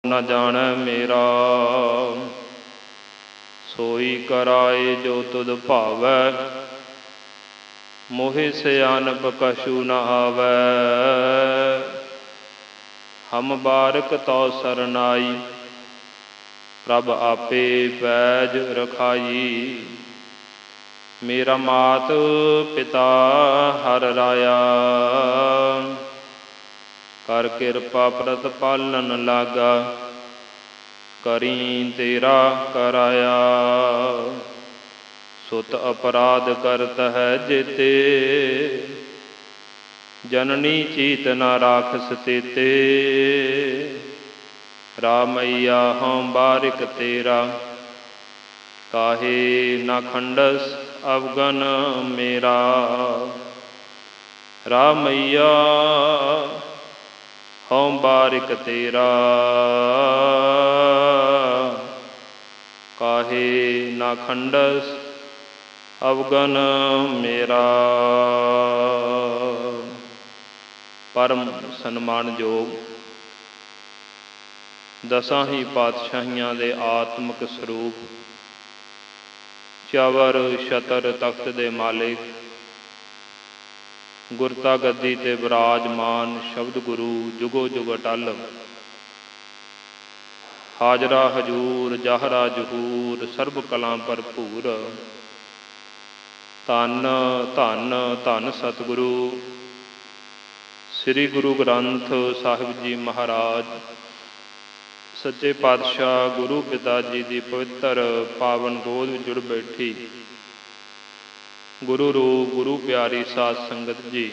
न जाने मेरा सोई कराए जो तुद भावै। मोहि सयानप कछु न आवै। हम बारक तो सरनाई प्रभ आपे पैज रखाई। मेरा मात पिता हर राया कर किरपा प्रतिपालन लागा। करी तेरा कराया सुत अपराध करत है जेते। जननी चीत न राखस तेते। रामैया हम बारिक तेरा काहे न खंडस अवगन मेरा। रामैया हम बारिक तेरा काहे न खंडस अवगन मेरा। परम सन्मानयोग दसां ही पातशाहियां दे आत्मक स्वरूप चवर छतर तख्त दे मालिक गुरता गद्दी ते विराजमान शब्द गुरु जुगो जुग अटल। हाजरा हजूर जाहरा जहूर सर्ब कलां भरपूर। धन धन धन सतगुरु श्री गुरु ग्रंथ साहिब जी महाराज सच्चे पातशाह गुरु पिता जी की पवित्र पावन गोद में जुड़ बैठी गुरु रूप गुरु प्यारी साध संगत जी।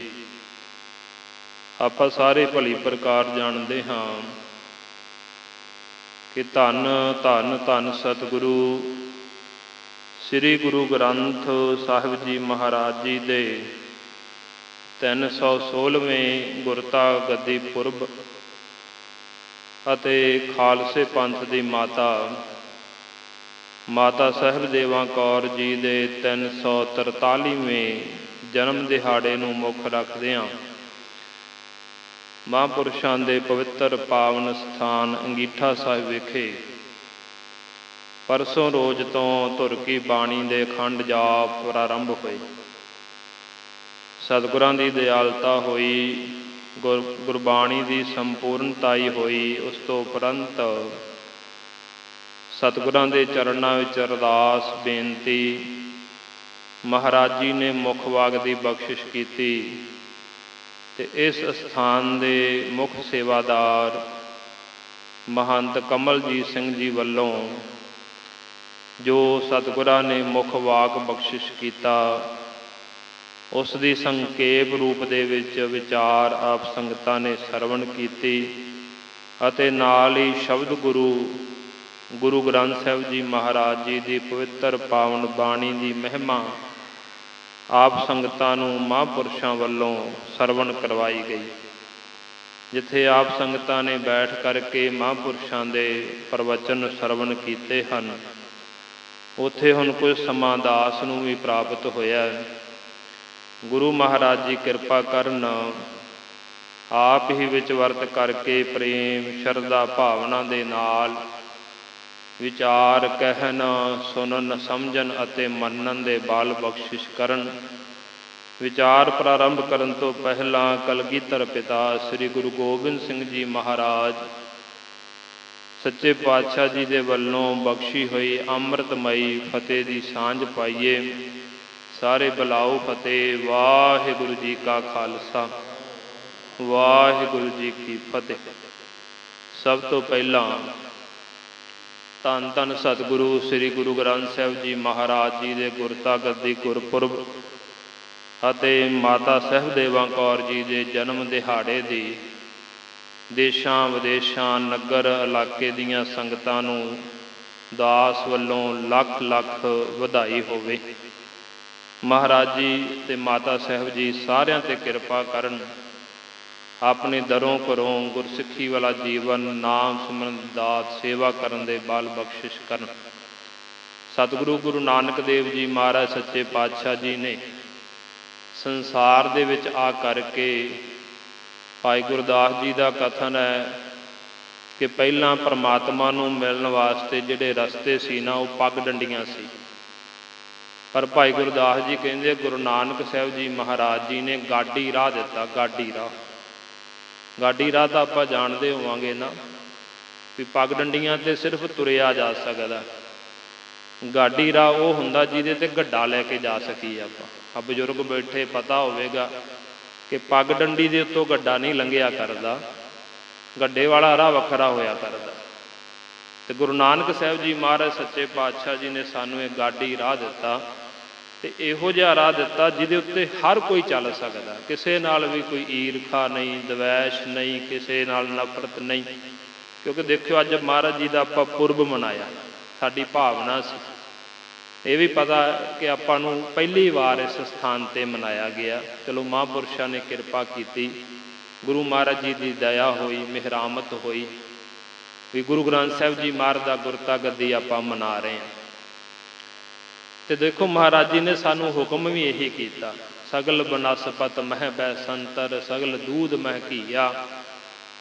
आप सारे भली प्रकार जानते हाँ कि धन धन धन सतगुरु श्री गुरु ग्रंथ साहिब जी महाराज जी दे 316वें गुरता गद्दी पुरब ਅਤੇ ਖਾਲਸੇ ਪੰਥ ਦੀ ਮਾਤਾ ਸਾਹਿਬ ਦੇਵਾ ਕੌਰ ਜੀ ਦੇ 343ਵੇਂ ਜਨਮ ਦਿਹਾੜੇ ਨੂੰ ਮੁੱਖ ਰੱਖਦਿਆਂ ਮਹਾਂਪੁਰਸ਼ਾਂ ਦੇ ਪਵਿੱਤਰ ਪਾਵਨ ਸਥਾਨ ਅੰਗੀਠਾ ਸਾਹਿਬ ਵਿਖੇ ਪਰਸੋਂ ਰੋਜ਼ ਤੋਂ ਧੁਰ ਕੀ ਬਾਣੀ ਦੇ ਅਖੰਡ ਜਾਪ ਪ੍ਰਾਰੰਭ ਹੋਏ। ਸਤਿਗੁਰਾਂ ਦੀ ਦਿਆਲਤਾ ਹੋਈ, ਗੁਰਬਾਣੀ ਦੀ ਸੰਪੂਰਨਤਾਈ ਹੋਈ। ਉਸ ਤੋਂ ਉਪਰੰਤ ਸਤਿਗੁਰਾਂ ਦੇ ਚਰਨਾਂ ਵਿੱਚ ਅਰਦਾਸ ਬੇਨਤੀ ਮਹਾਰਾਜ ਜੀ ਨੇ ਮੁੱਖ ਵਾਗ ਦੀ ਬਖਸ਼ਿਸ਼ ਕੀਤੀ ਅਤੇ ਇਸ ਅਸਥਾਨ ਦੇ ਮੁੱਖ ਸੇਵਾਦਾਰ ਮਹੰਤ ਕਮਲਜੀਤ ਸਿੰਘ ਜੀ ਵੱਲੋਂ ਜੋ ਸਤਿਗੁਰਾਂ ਨੇ ਮੁੱਖ ਵਾਕ ਬਖਸ਼ਿਸ਼ ਕੀਤਾ ਉਸ ਦੀ ਸੰਖੇਪ ਰੂਪ ਦੇ ਵਿੱਚ ਵਿਚਾਰ ਆਪ ਸੰਗਤਾਂ ਨੇ ਸਰਵਣ ਕੀਤੀ ਅਤੇ ਨਾਲ ਹੀ ਸ਼ਬਦ ਗੁਰੂ ਗ੍ਰੰਥ ਸਾਹਿਬ ਜੀ ਮਹਾਰਾਜ ਜੀ ਦੀ ਪਵਿੱਤਰ ਪਾਵਨ ਬਾਣੀ ਦੀ ਮਹਿਮਾ ਆਪ ਸੰਗਤਾਂ ਨੂੰ ਮਹਾਂਪੁਰਸ਼ਾਂ ਵੱਲੋਂ ਸਰਵਣ ਕਰਵਾਈ ਗਈ। ਜਿੱਥੇ ਆਪ ਸੰਗਤਾਂ ਨੇ ਬੈਠ ਕਰਕੇ ਮਹਾਂਪੁਰਸ਼ਾਂ ਦੇ ਪ੍ਰਵਚਨ ਸਰਵਣ ਕੀਤੇ ਹਨ ਉੱਥੇ ਹੁਣ ਕੁਝ ਸਮਾਂ ਦਾਸ ਨੂੰ ਵੀ ਪ੍ਰਾਪਤ ਹੋਇਆ। ਗੁਰੂ ਮਹਾਰਾਜ ਜੀ ਕਿਰਪਾ ਕਰਨ ਆਪ ਹੀ ਵਿੱਚ ਵਰਤ ਕਰਕੇ ਪ੍ਰੇਮ ਸ਼ਰਧਾ ਭਾਵਨਾ ਦੇ ਨਾਲ ਵਿਚਾਰ ਕਹਿਣ ਸੁਣਨ ਸਮਝਣ ਅਤੇ ਮੰਨਣ ਦੇ ਬਲ ਬਖਸ਼ਿਸ਼ ਕਰਨ। ਵਿਚਾਰ ਪ੍ਰਾਰੰਭ ਕਰਨ ਤੋਂ ਪਹਿਲਾਂ ਕਲਗੀਧਰ ਪਿਤਾ ਸ੍ਰੀ ਗੁਰੂ ਗੋਬਿੰਦ ਸਿੰਘ ਜੀ ਮਹਾਰਾਜ ਸੱਚੇ ਪਾਤਸ਼ਾਹ ਜੀ ਦੇ ਵੱਲੋਂ ਬਖਸ਼ੀ ਹੋਈ ਅੰਮ੍ਰਿਤਮਈ ਫਤਿਹ ਦੀ ਸਾਂਝ ਪਾਈਏ। ਸਾਰੇ ਬੁਲਾਓ ਫਤਿਹ। ਵਾਹਿਗੁਰੂ ਜੀ ਕਾ ਖਾਲਸਾ ਵਾਹਿਗੁਰੂ ਜੀ ਕੀ ਫਤਿਹ। ਸਭ ਤੋਂ ਪਹਿਲਾਂ ਧੰਨ ਧੰਨ ਸਤਿਗੁਰੂ ਸ੍ਰੀ ਗੁਰੂ ਗ੍ਰੰਥ ਸਾਹਿਬ ਜੀ ਮਹਾਰਾਜ ਜੀ ਦੇ ਗੁਰਤਾ ਗੱਦੀ ਗੁਰਪੁਰਬ ਅਤੇ ਮਾਤਾ ਸਾਹਿਬ ਦੇਵਾ ਕੌਰ ਜੀ ਦੇ ਜਨਮ ਦਿਹਾੜੇ ਦੀ ਦੇਸ਼ਾਂ ਵਿਦੇਸ਼ਾਂ ਨਗਰ ਇਲਾਕੇ ਦੀਆਂ ਸੰਗਤਾਂ ਨੂੰ ਦਾਸ ਵੱਲੋਂ ਲੱਖ ਲੱਖ ਵਧਾਈ ਹੋਵੇ। ਮਹਾਰਾਜ ਜੀ ਅਤੇ ਮਾਤਾ ਸਾਹਿਬ ਜੀ ਸਾਰਿਆਂ 'ਤੇ ਕਿਰਪਾ ਕਰਨ। ਆਪਣੇ ਦਰੋਂ ਘਰੋਂ ਗੁਰਸਿੱਖੀ ਵਾਲਾ ਜੀਵਨ ਨਾਮ ਸਿਮਰਨ ਦਾਤ ਸੇਵਾ ਕਰਨ ਦੇ ਬਲ ਬਖਸ਼ਿਸ਼ ਕਰਨ। ਸਤਿਗੁਰੂ ਗੁਰੂ ਨਾਨਕ ਦੇਵ ਜੀ ਮਹਾਰਾਜ ਸੱਚੇ ਪਾਤਸ਼ਾਹ ਜੀ ਨੇ ਸੰਸਾਰ ਦੇ ਵਿੱਚ ਆ ਕਰਕੇ ਭਾਈ ਗੁਰਦਾਸ ਜੀ ਦਾ ਕਥਨ ਹੈ ਕਿ ਪਹਿਲਾਂ ਪਰਮਾਤਮਾ ਨੂੰ ਮਿਲਣ ਵਾਸਤੇ ਜਿਹੜੇ ਰਸਤੇ ਸੀ ਨਾ ਉਹ ਪੱਗ ਡੰਡੀਆਂ ਸੀ। ਪਰ ਭਾਈ ਗੁਰਦਾਸ ਜੀ ਕਹਿੰਦੇ ਗੁਰੂ ਨਾਨਕ ਸਾਹਿਬ ਜੀ ਮਹਾਰਾਜ ਜੀ ਨੇ ਗਾਡੀ ਰਾਹ ਦਿੱਤਾ। ਗਾਡੀ ਰਾਹ, ਗਾਡੀ ਰਾਹ ਤਾਂ ਆਪਾਂ ਜਾਣਦੇ ਹੋਵਾਂਗੇ ਨਾ ਵੀ ਪੱਗ ਡੰਡੀਆਂ 'ਤੇ ਸਿਰਫ ਤੁਰਿਆ ਜਾ ਸਕਦਾ। ਗਾਡੀ ਰਾਹ ਉਹ ਹੁੰਦਾ ਜਿਹਦੇ 'ਤੇ ਗੱਡਾ ਲੈ ਕੇ ਜਾ ਸਕੀਏ ਆਪਾਂ। ਆ ਬਜ਼ੁਰਗ ਬੈਠੇ ਪਤਾ ਹੋਵੇਗਾ ਕਿ ਪੱਗ ਡੰਡੀ ਦੇ ਉੱਤੋਂ ਗੱਡਾ ਨਹੀਂ ਲੰਘਿਆ ਕਰਦਾ, ਗੱਡੇ ਵਾਲਾ ਰਾਹ ਵੱਖਰਾ ਹੋਇਆ ਕਰਦਾ। ਅਤੇ ਗੁਰੂ ਨਾਨਕ ਸਾਹਿਬ ਜੀ ਮਹਾਰਾਜ ਸੱਚੇ ਪਾਤਸ਼ਾਹ ਜੀ ਨੇ ਸਾਨੂੰ ਇਹ ਗਾਡੀ ਰਾਹ ਦਿੱਤਾ, ਅਤੇ ਇਹੋ ਜਿਹਾ ਰਾਹ ਦਿੱਤਾ ਜਿਹਦੇ ਉੱਤੇ ਹਰ ਕੋਈ ਚੱਲ ਸਕਦਾ। ਕਿਸੇ ਨਾਲ ਵੀ ਕੋਈ ਈਰਖਾ ਨਹੀਂ, ਦਵੈਸ਼ ਨਹੀਂ, ਕਿਸੇ ਨਾਲ ਨਫ਼ਰਤ ਨਹੀਂ। ਕਿਉਂਕਿ ਦੇਖਿਓ ਅੱਜ ਮਹਾਰਾਜ ਜੀ ਦਾ ਆਪਾਂ ਪੁਰਬ ਮਨਾਇਆ, ਸਾਡੀ ਭਾਵਨਾ ਸੀ। ਇਹ ਵੀ ਪਤਾ ਕਿ ਆਪਾਂ ਨੂੰ ਪਹਿਲੀ ਵਾਰ ਇਸ ਸਥਾਨ 'ਤੇ ਮਨਾਇਆ ਗਿਆ। ਚਲੋ ਮਹਾਂਪੁਰਸ਼ਾਂ ਨੇ ਕਿਰਪਾ ਕੀਤੀ, ਗੁਰੂ ਮਹਾਰਾਜ ਜੀ ਦੀ ਦਇਆ ਹੋਈ, ਮਿਹਰਾਮਤ ਹੋਈ ਵੀ ਗੁਰੂ ਗ੍ਰੰਥ ਸਾਹਿਬ ਜੀ ਮਹਾਰਾਜ ਦਾ ਗੁਰਤਾ ਗੱਦੀ ਆਪਾਂ ਮਨਾ ਰਹੇ ਹਾਂ। ਅਤੇ ਦੇਖੋ ਮਹਾਰਾਜ ਜੀ ਨੇ ਸਾਨੂੰ ਹੁਕਮ ਵੀ ਇਹੀ ਕੀਤਾ, ਸਗਲ ਬਨਸਪਤ ਮਹਿ ਬੈ ਸੰਤਰ, ਸਗਲ ਦੂਧ ਮਹਿ ਘੀਆ,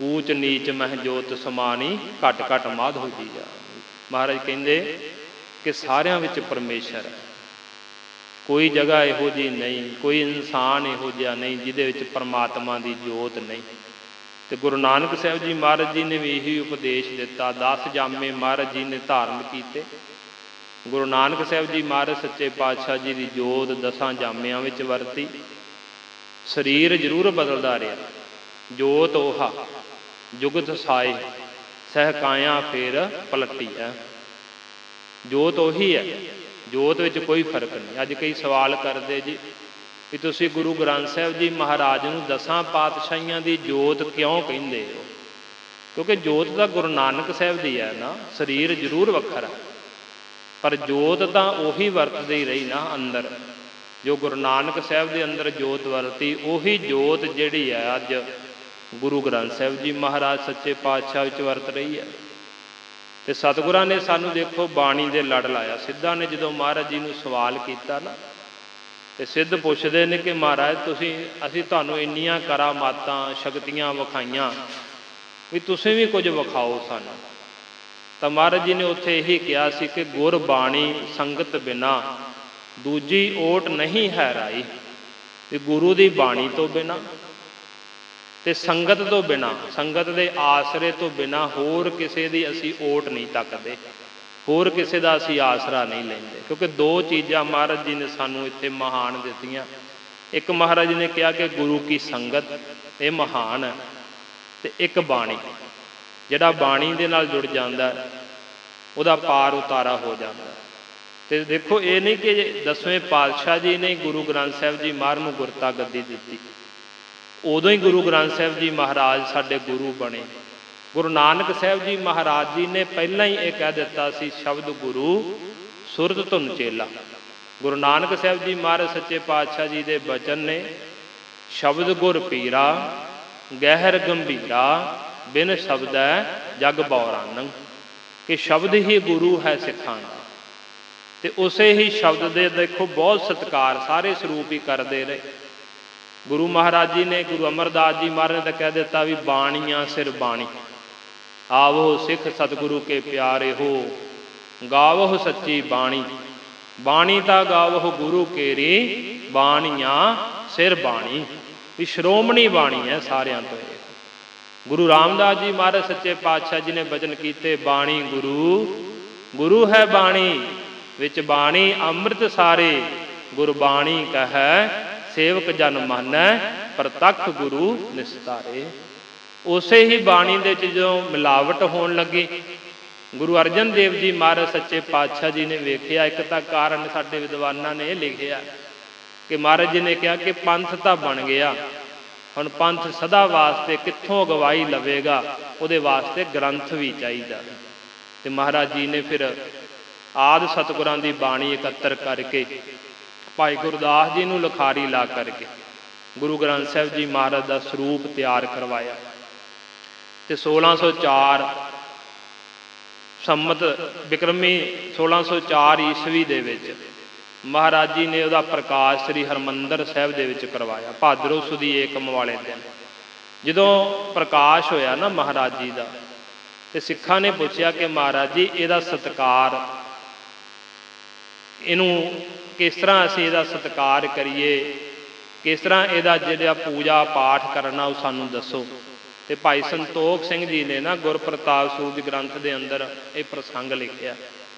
ਊਚ ਨੀਚ ਮਹਿ ਜੋਤ ਸਮਾਨੀ, ਘਟ ਘਟ ਮਾਧ ਹੋ ਜੀਆ। ਮਹਾਰਾਜ ਕਹਿੰਦੇ ਕਿ ਸਾਰਿਆਂ ਵਿੱਚ ਪਰਮੇਸ਼ਰ ਹੈ, ਕੋਈ ਜਗ੍ਹਾ ਇਹੋ ਜਿਹੀ ਨਹੀਂ, ਕੋਈ ਇਨਸਾਨ ਇਹੋ ਜਿਹਾ ਨਹੀਂ ਜਿਹਦੇ ਵਿੱਚ ਪਰਮਾਤਮਾ ਦੀ ਜੋਤ ਨਹੀਂ। ਅਤੇ ਗੁਰੂ ਨਾਨਕ ਸਾਹਿਬ ਜੀ ਮਹਾਰਾਜ ਜੀ ਨੇ ਵੀ ਇਹੀ ਉਪਦੇਸ਼ ਦਿੱਤਾ। 10 ਜਾਮੇ ਮਹਾਰਾਜ ਜੀ ਨੇ ਧਾਰਨ ਕੀਤੇ। ਗੁਰੂ ਨਾਨਕ ਸਾਹਿਬ ਜੀ ਮਹਾਰਾਜ ਸੱਚੇ ਪਾਤਸ਼ਾਹ ਜੀ ਦੀ ਜੋਤ 10 ਜਾਮਿਆਂ ਵਿੱਚ ਵਰਤੀ। ਸਰੀਰ ਜ਼ਰੂਰ ਬਦਲਦਾ ਰਿਹਾ, ਜੋਤ ਉਹਾ ਜੁਗਤ ਸਾਏ, ਸਹਿ ਕਾਇਆ ਫੇਰ ਪਲਟੀ ਹੈ। ਜੋਤ ਉਹੀ ਹੈ, ਜੋਤ ਵਿੱਚ ਕੋਈ ਫਰਕ ਨਹੀਂ। ਅੱਜ ਕਈ ਸਵਾਲ ਕਰਦੇ ਜੀ ਵੀ ਤੁਸੀਂ ਗੁਰੂ ਗ੍ਰੰਥ ਸਾਹਿਬ ਜੀ ਮਹਾਰਾਜ ਨੂੰ 10 ਪਾਤਸ਼ਾਹੀਆਂ ਦੀ ਜੋਤ ਕਿਉਂ ਕਹਿੰਦੇ ਹੋ? ਕਿਉਂਕਿ ਜੋਤ ਤਾਂ ਗੁਰੂ ਨਾਨਕ ਸਾਹਿਬ ਦੀ ਹੈ ਨਾ। ਸਰੀਰ ਜ਼ਰੂਰ ਵੱਖਰਾ, ਪਰ ਜੋਤ ਤਾਂ ਉਹੀ ਵਰਤਦੀ ਰਹੀ ਨਾ ਅੰਦਰ। ਜੋ ਗੁਰੂ ਨਾਨਕ ਸਾਹਿਬ ਦੇ ਅੰਦਰ ਜੋਤ ਵਰਤੀ, ਉਹੀ ਜੋਤ ਜਿਹੜੀ ਹੈ ਅੱਜ ਗੁਰੂ ਗ੍ਰੰਥ ਸਾਹਿਬ ਜੀ ਮਹਾਰਾਜ ਸੱਚੇ ਪਾਤਸ਼ਾਹ ਵਿੱਚ ਵਰਤ ਰਹੀ ਹੈ। ਅਤੇ ਸਤਿਗੁਰਾਂ ਨੇ ਸਾਨੂੰ ਦੇਖੋ ਬਾਣੀ ਦੇ ਲੜ ਲਾਇਆ। ਸਿੱਧਾਂ ਨੇ ਜਦੋਂ ਮਹਾਰਾਜ ਜੀ ਨੂੰ ਸਵਾਲ ਕੀਤਾ ਨਾ, ਅਤੇ ਸਿੱਧ ਪੁੱਛਦੇ ਨੇ ਕਿ ਮਹਾਰਾਜ ਅਸੀਂ ਤੁਹਾਨੂੰ ਇੰਨੀਆਂ ਕਰਾਮਾਤਾਂ ਸ਼ਕਤੀਆਂ ਵਿਖਾਈਆਂ, ਵੀ ਤੁਸੀਂ ਵੀ ਕੁਝ ਵਿਖਾਓ ਸਾਨੂੰ। ਤਾਂ ਮਹਾਰਾਜ ਜੀ ਨੇ ਉੱਥੇ ਇਹੀ ਕਿਹਾ ਸੀ ਕਿ ਗੁਰ ਬਾਣੀ ਸੰਗਤ ਬਿਨਾ ਦੂਜੀ ਓਟ ਨਹੀਂ ਹੈ ਰਾਈ। ਵੀ ਗੁਰੂ ਦੀ ਬਾਣੀ ਤੋਂ ਬਿਨਾਂ ਅਤੇ ਸੰਗਤ ਤੋਂ ਬਿਨਾਂ, ਸੰਗਤ ਦੇ ਆਸਰੇ ਤੋਂ ਬਿਨਾਂ ਹੋਰ ਕਿਸੇ ਦੀ ਅਸੀਂ ਓਟ ਨਹੀਂ ਤੱਕਦੇ, ਹੋਰ ਕਿਸੇ ਦਾ ਅਸੀਂ ਆਸਰਾ ਨਹੀਂ ਲੈਂਦੇ। ਕਿਉਂਕਿ 2 ਚੀਜ਼ਾਂ ਮਹਾਰਾਜ ਜੀ ਨੇ ਸਾਨੂੰ ਇੱਥੇ ਮਹਾਨ ਦਿੱਤੀਆਂ। ਇੱਕ ਮਹਾਰਾਜ ਜੀ ਨੇ ਕਿਹਾ ਕਿ ਗੁਰੂ ਕੀ ਸੰਗਤ ਇਹ ਮਹਾਨ ਹੈ, ਅਤੇ ਇੱਕ ਬਾਣੀ। ਜਿਹੜਾ ਬਾਣੀ ਦੇ ਨਾਲ ਜੁੜ ਜਾਂਦਾ ਉਹਦਾ ਪਾਰ ਉਤਾਰਾ ਹੋ ਜਾਂਦਾ। ਅਤੇ ਦੇਖੋ ਇਹ ਨਹੀਂ ਕਿ 10ਵੇਂ ਪਾਤਸ਼ਾਹ ਜੀ ਨੇ ਗੁਰੂ ਗ੍ਰੰਥ ਸਾਹਿਬ ਜੀ ਮਹਾਰਾਜ ਨੂੰ ਗੁਰਤਾ ਗੱਦੀ ਦਿੱਤੀ, ਉਦੋਂ ਹੀ ਗੁਰੂ ਗ੍ਰੰਥ ਸਾਹਿਬ ਜੀ ਮਹਾਰਾਜ ਸਾਡੇ ਗੁਰੂ ਬਣੇ। ਗੁਰੂ ਨਾਨਕ ਸਾਹਿਬ ਜੀ ਮਹਾਰਾਜ ਜੀ ਨੇ ਪਹਿਲਾਂ ਹੀ ਇਹ ਕਹਿ ਦਿੱਤਾ ਸੀ, ਸ਼ਬਦ ਗੁਰੂ ਸੁਰਤ ਧੁਨ ਚੇਲਾ। ਗੁਰੂ ਨਾਨਕ ਸਾਹਿਬ ਜੀ ਮਹਾਰਾਜ ਸੱਚੇ ਪਾਤਸ਼ਾਹ ਜੀ ਦੇ ਬਚਨ ਨੇ, ਸ਼ਬਦ ਗੁਰ ਪੀਰਾ ਗਹਿਰ ਗੰਭੀਰਾ, ਬਿਨ ਸ਼ਬਦੈ ਜਗ ਬਉਰਾਨੰ। ਕਿ ਸ਼ਬਦ ਹੀ ਗੁਰੂ ਹੈ ਸਿੱਖਾਂ ਦਾ। ਅਤੇ ਉਸੇ ਹੀ ਸ਼ਬਦ ਦੇ ਦੇਖੋ ਬਹੁਤ ਸਤਿਕਾਰ ਸਾਰੇ ਸਰੂਪ ਹੀ ਕਰਦੇ ਰਹੇ। ਗੁਰੂ ਮਹਾਰਾਜ ਜੀ ਨੇ, ਗੁਰੂ ਅਮਰਦਾਸ ਜੀ ਮਹਾਰਾਜ ਨੇ ਤਾਂ ਕਹਿ ਦਿੱਤਾ ਵੀ ਬਾਣੀਆਂ ਸਿਰ ਬਾਣੀ, ਆਵੋ ਸਿੱਖ ਸਤਿਗੁਰੂ ਕੇ ਪਿਆਰੇ ਹੋ, ਗਾਵੋ ਸੱਚੀ ਬਾਣੀ। ਬਾਣੀ ਤਾਂ ਗਾਵੋ ਗੁਰੂ ਕੇਰੀ, ਬਾਣੀਆਂ ਸਿਰ ਬਾਣੀ। ਵੀ ਸ਼੍ਰੋਮਣੀ ਬਾਣੀ ਹੈ ਸਾਰਿਆਂ ਤੋਂ। ਗੁਰੂ ਰਾਮਦਾਸ ਜੀ ਮਹਾਰਾਜ ਸੱਚੇ ਪਾਤਸ਼ਾਹ ਜੀ ਨੇ ਬਚਨ ਕੀਤੇ, ਬਾਣੀ ਗੁਰੂ ਗੁਰੂ ਹੈ ਬਾਣੀ, ਵਿੱਚ ਬਾਣੀ ਅੰਮ੍ਰਿਤ ਸਾਰੇ, ਗੁਰਬਾਣੀ ਕਹੈ ਸੇਵਕ ਜਨ ਮਾਨੈ, ਪ੍ਰਤੱਖ ਗੁਰੂ ਨਿਸਤਾਰੇ। ਉਸੇ ਹੀ ਬਾਣੀ ਦੇ ਵਿੱਚ ਜਦੋਂ ਮਿਲਾਵਟ ਹੋਣ ਲੱਗੀ, ਗੁਰੂ ਅਰਜਨ ਦੇਵ ਜੀ ਮਹਾਰਾਜ ਸੱਚੇ ਪਾਤਸ਼ਾਹ ਜੀ ਨੇ ਵੇਖਿਆ। ਇੱਕ ਤਾਂ ਕਾਰਨ ਸਾਡੇ ਵਿਦਵਾਨਾਂ ਨੇ ਇਹ ਲਿਖਿਆ ਕਿ ਮਹਾਰਾਜ ਜੀ ਨੇ ਕਿਹਾ ਕਿ ਪੰਥ ਤਾਂ ਬਣ ਗਿਆ, ਹੁਣ ਪੰਥ ਸਦਾ ਵਾਸਤੇ ਕਿੱਥੋਂ ਅਗਵਾਈ ਲਵੇਗਾ, ਉਹਦੇ ਵਾਸਤੇ ਗ੍ਰੰਥ ਵੀ ਚਾਹੀਦਾ। ਅਤੇ ਮਹਾਰਾਜ ਜੀ ਨੇ ਫਿਰ ਆਦਿ ਸਤਿਗੁਰਾਂ ਦੀ ਬਾਣੀ ਇਕੱਤਰ ਕਰਕੇ ਭਾਈ ਗੁਰਦਾਸ ਜੀ ਨੂੰ ਲਿਖਾਰੀ ਲਾ ਕਰਕੇ ਗੁਰੂ ਗ੍ਰੰਥ ਸਾਹਿਬ ਜੀ ਮਹਾਰਾਜ ਦਾ ਸਰੂਪ ਤਿਆਰ ਕਰਵਾਇਆ। ਅਤੇ 1604 ਸੰਮਤ ਬਿਕਰਮੀ 1604 ਈਸਵੀ ਦੇ ਵਿੱਚ ਮਹਾਰਾਜ ਜੀ ਨੇ ਉਹਦਾ ਪ੍ਰਕਾਸ਼ ਸ੍ਰੀ ਹਰਿਮੰਦਰ ਸਾਹਿਬ ਦੇ ਵਿੱਚ ਕਰਵਾਇਆ। ਭਾਦਰੋਂ ਸੁਦੀ ਏਕਮ ਵਾਲੇ ਦਿਨ ਜਦੋਂ ਪ੍ਰਕਾਸ਼ ਹੋਇਆ ਨਾ ਮਹਾਰਾਜ ਜੀ ਦਾ, ਤੇ ਸਿੱਖਾਂ ਨੇ ਪੁੱਛਿਆ ਕਿ ਮਹਾਰਾਜ ਜੀ ਇਹਦਾ ਸਤਿਕਾਰ, ਇਹਨੂੰ ਕਿਸ ਤਰ੍ਹਾਂ ਅਸੀਂ ਇਹਦਾ ਸਤਿਕਾਰ ਕਰੀਏ, ਕਿਸ ਤਰ੍ਹਾਂ ਇਹਦਾ ਜਿਹੜਾ ਪੂਜਾ ਪਾਠ ਕਰਨਾ ਉਹ ਸਾਨੂੰ ਦੱਸੋ। ਤੇ ਭਾਈ ਸੰਤੋਖ ਸਿੰਘ ਜੀ ਨੇ ਨਾ ਗੁਰਪ੍ਰਤਾਪ ਸੂਰਜ ਗ੍ਰੰਥ ਦੇ ਅੰਦਰ ਇਹ ਪ੍ਰਸੰਗ ਲਿਖਿਆ।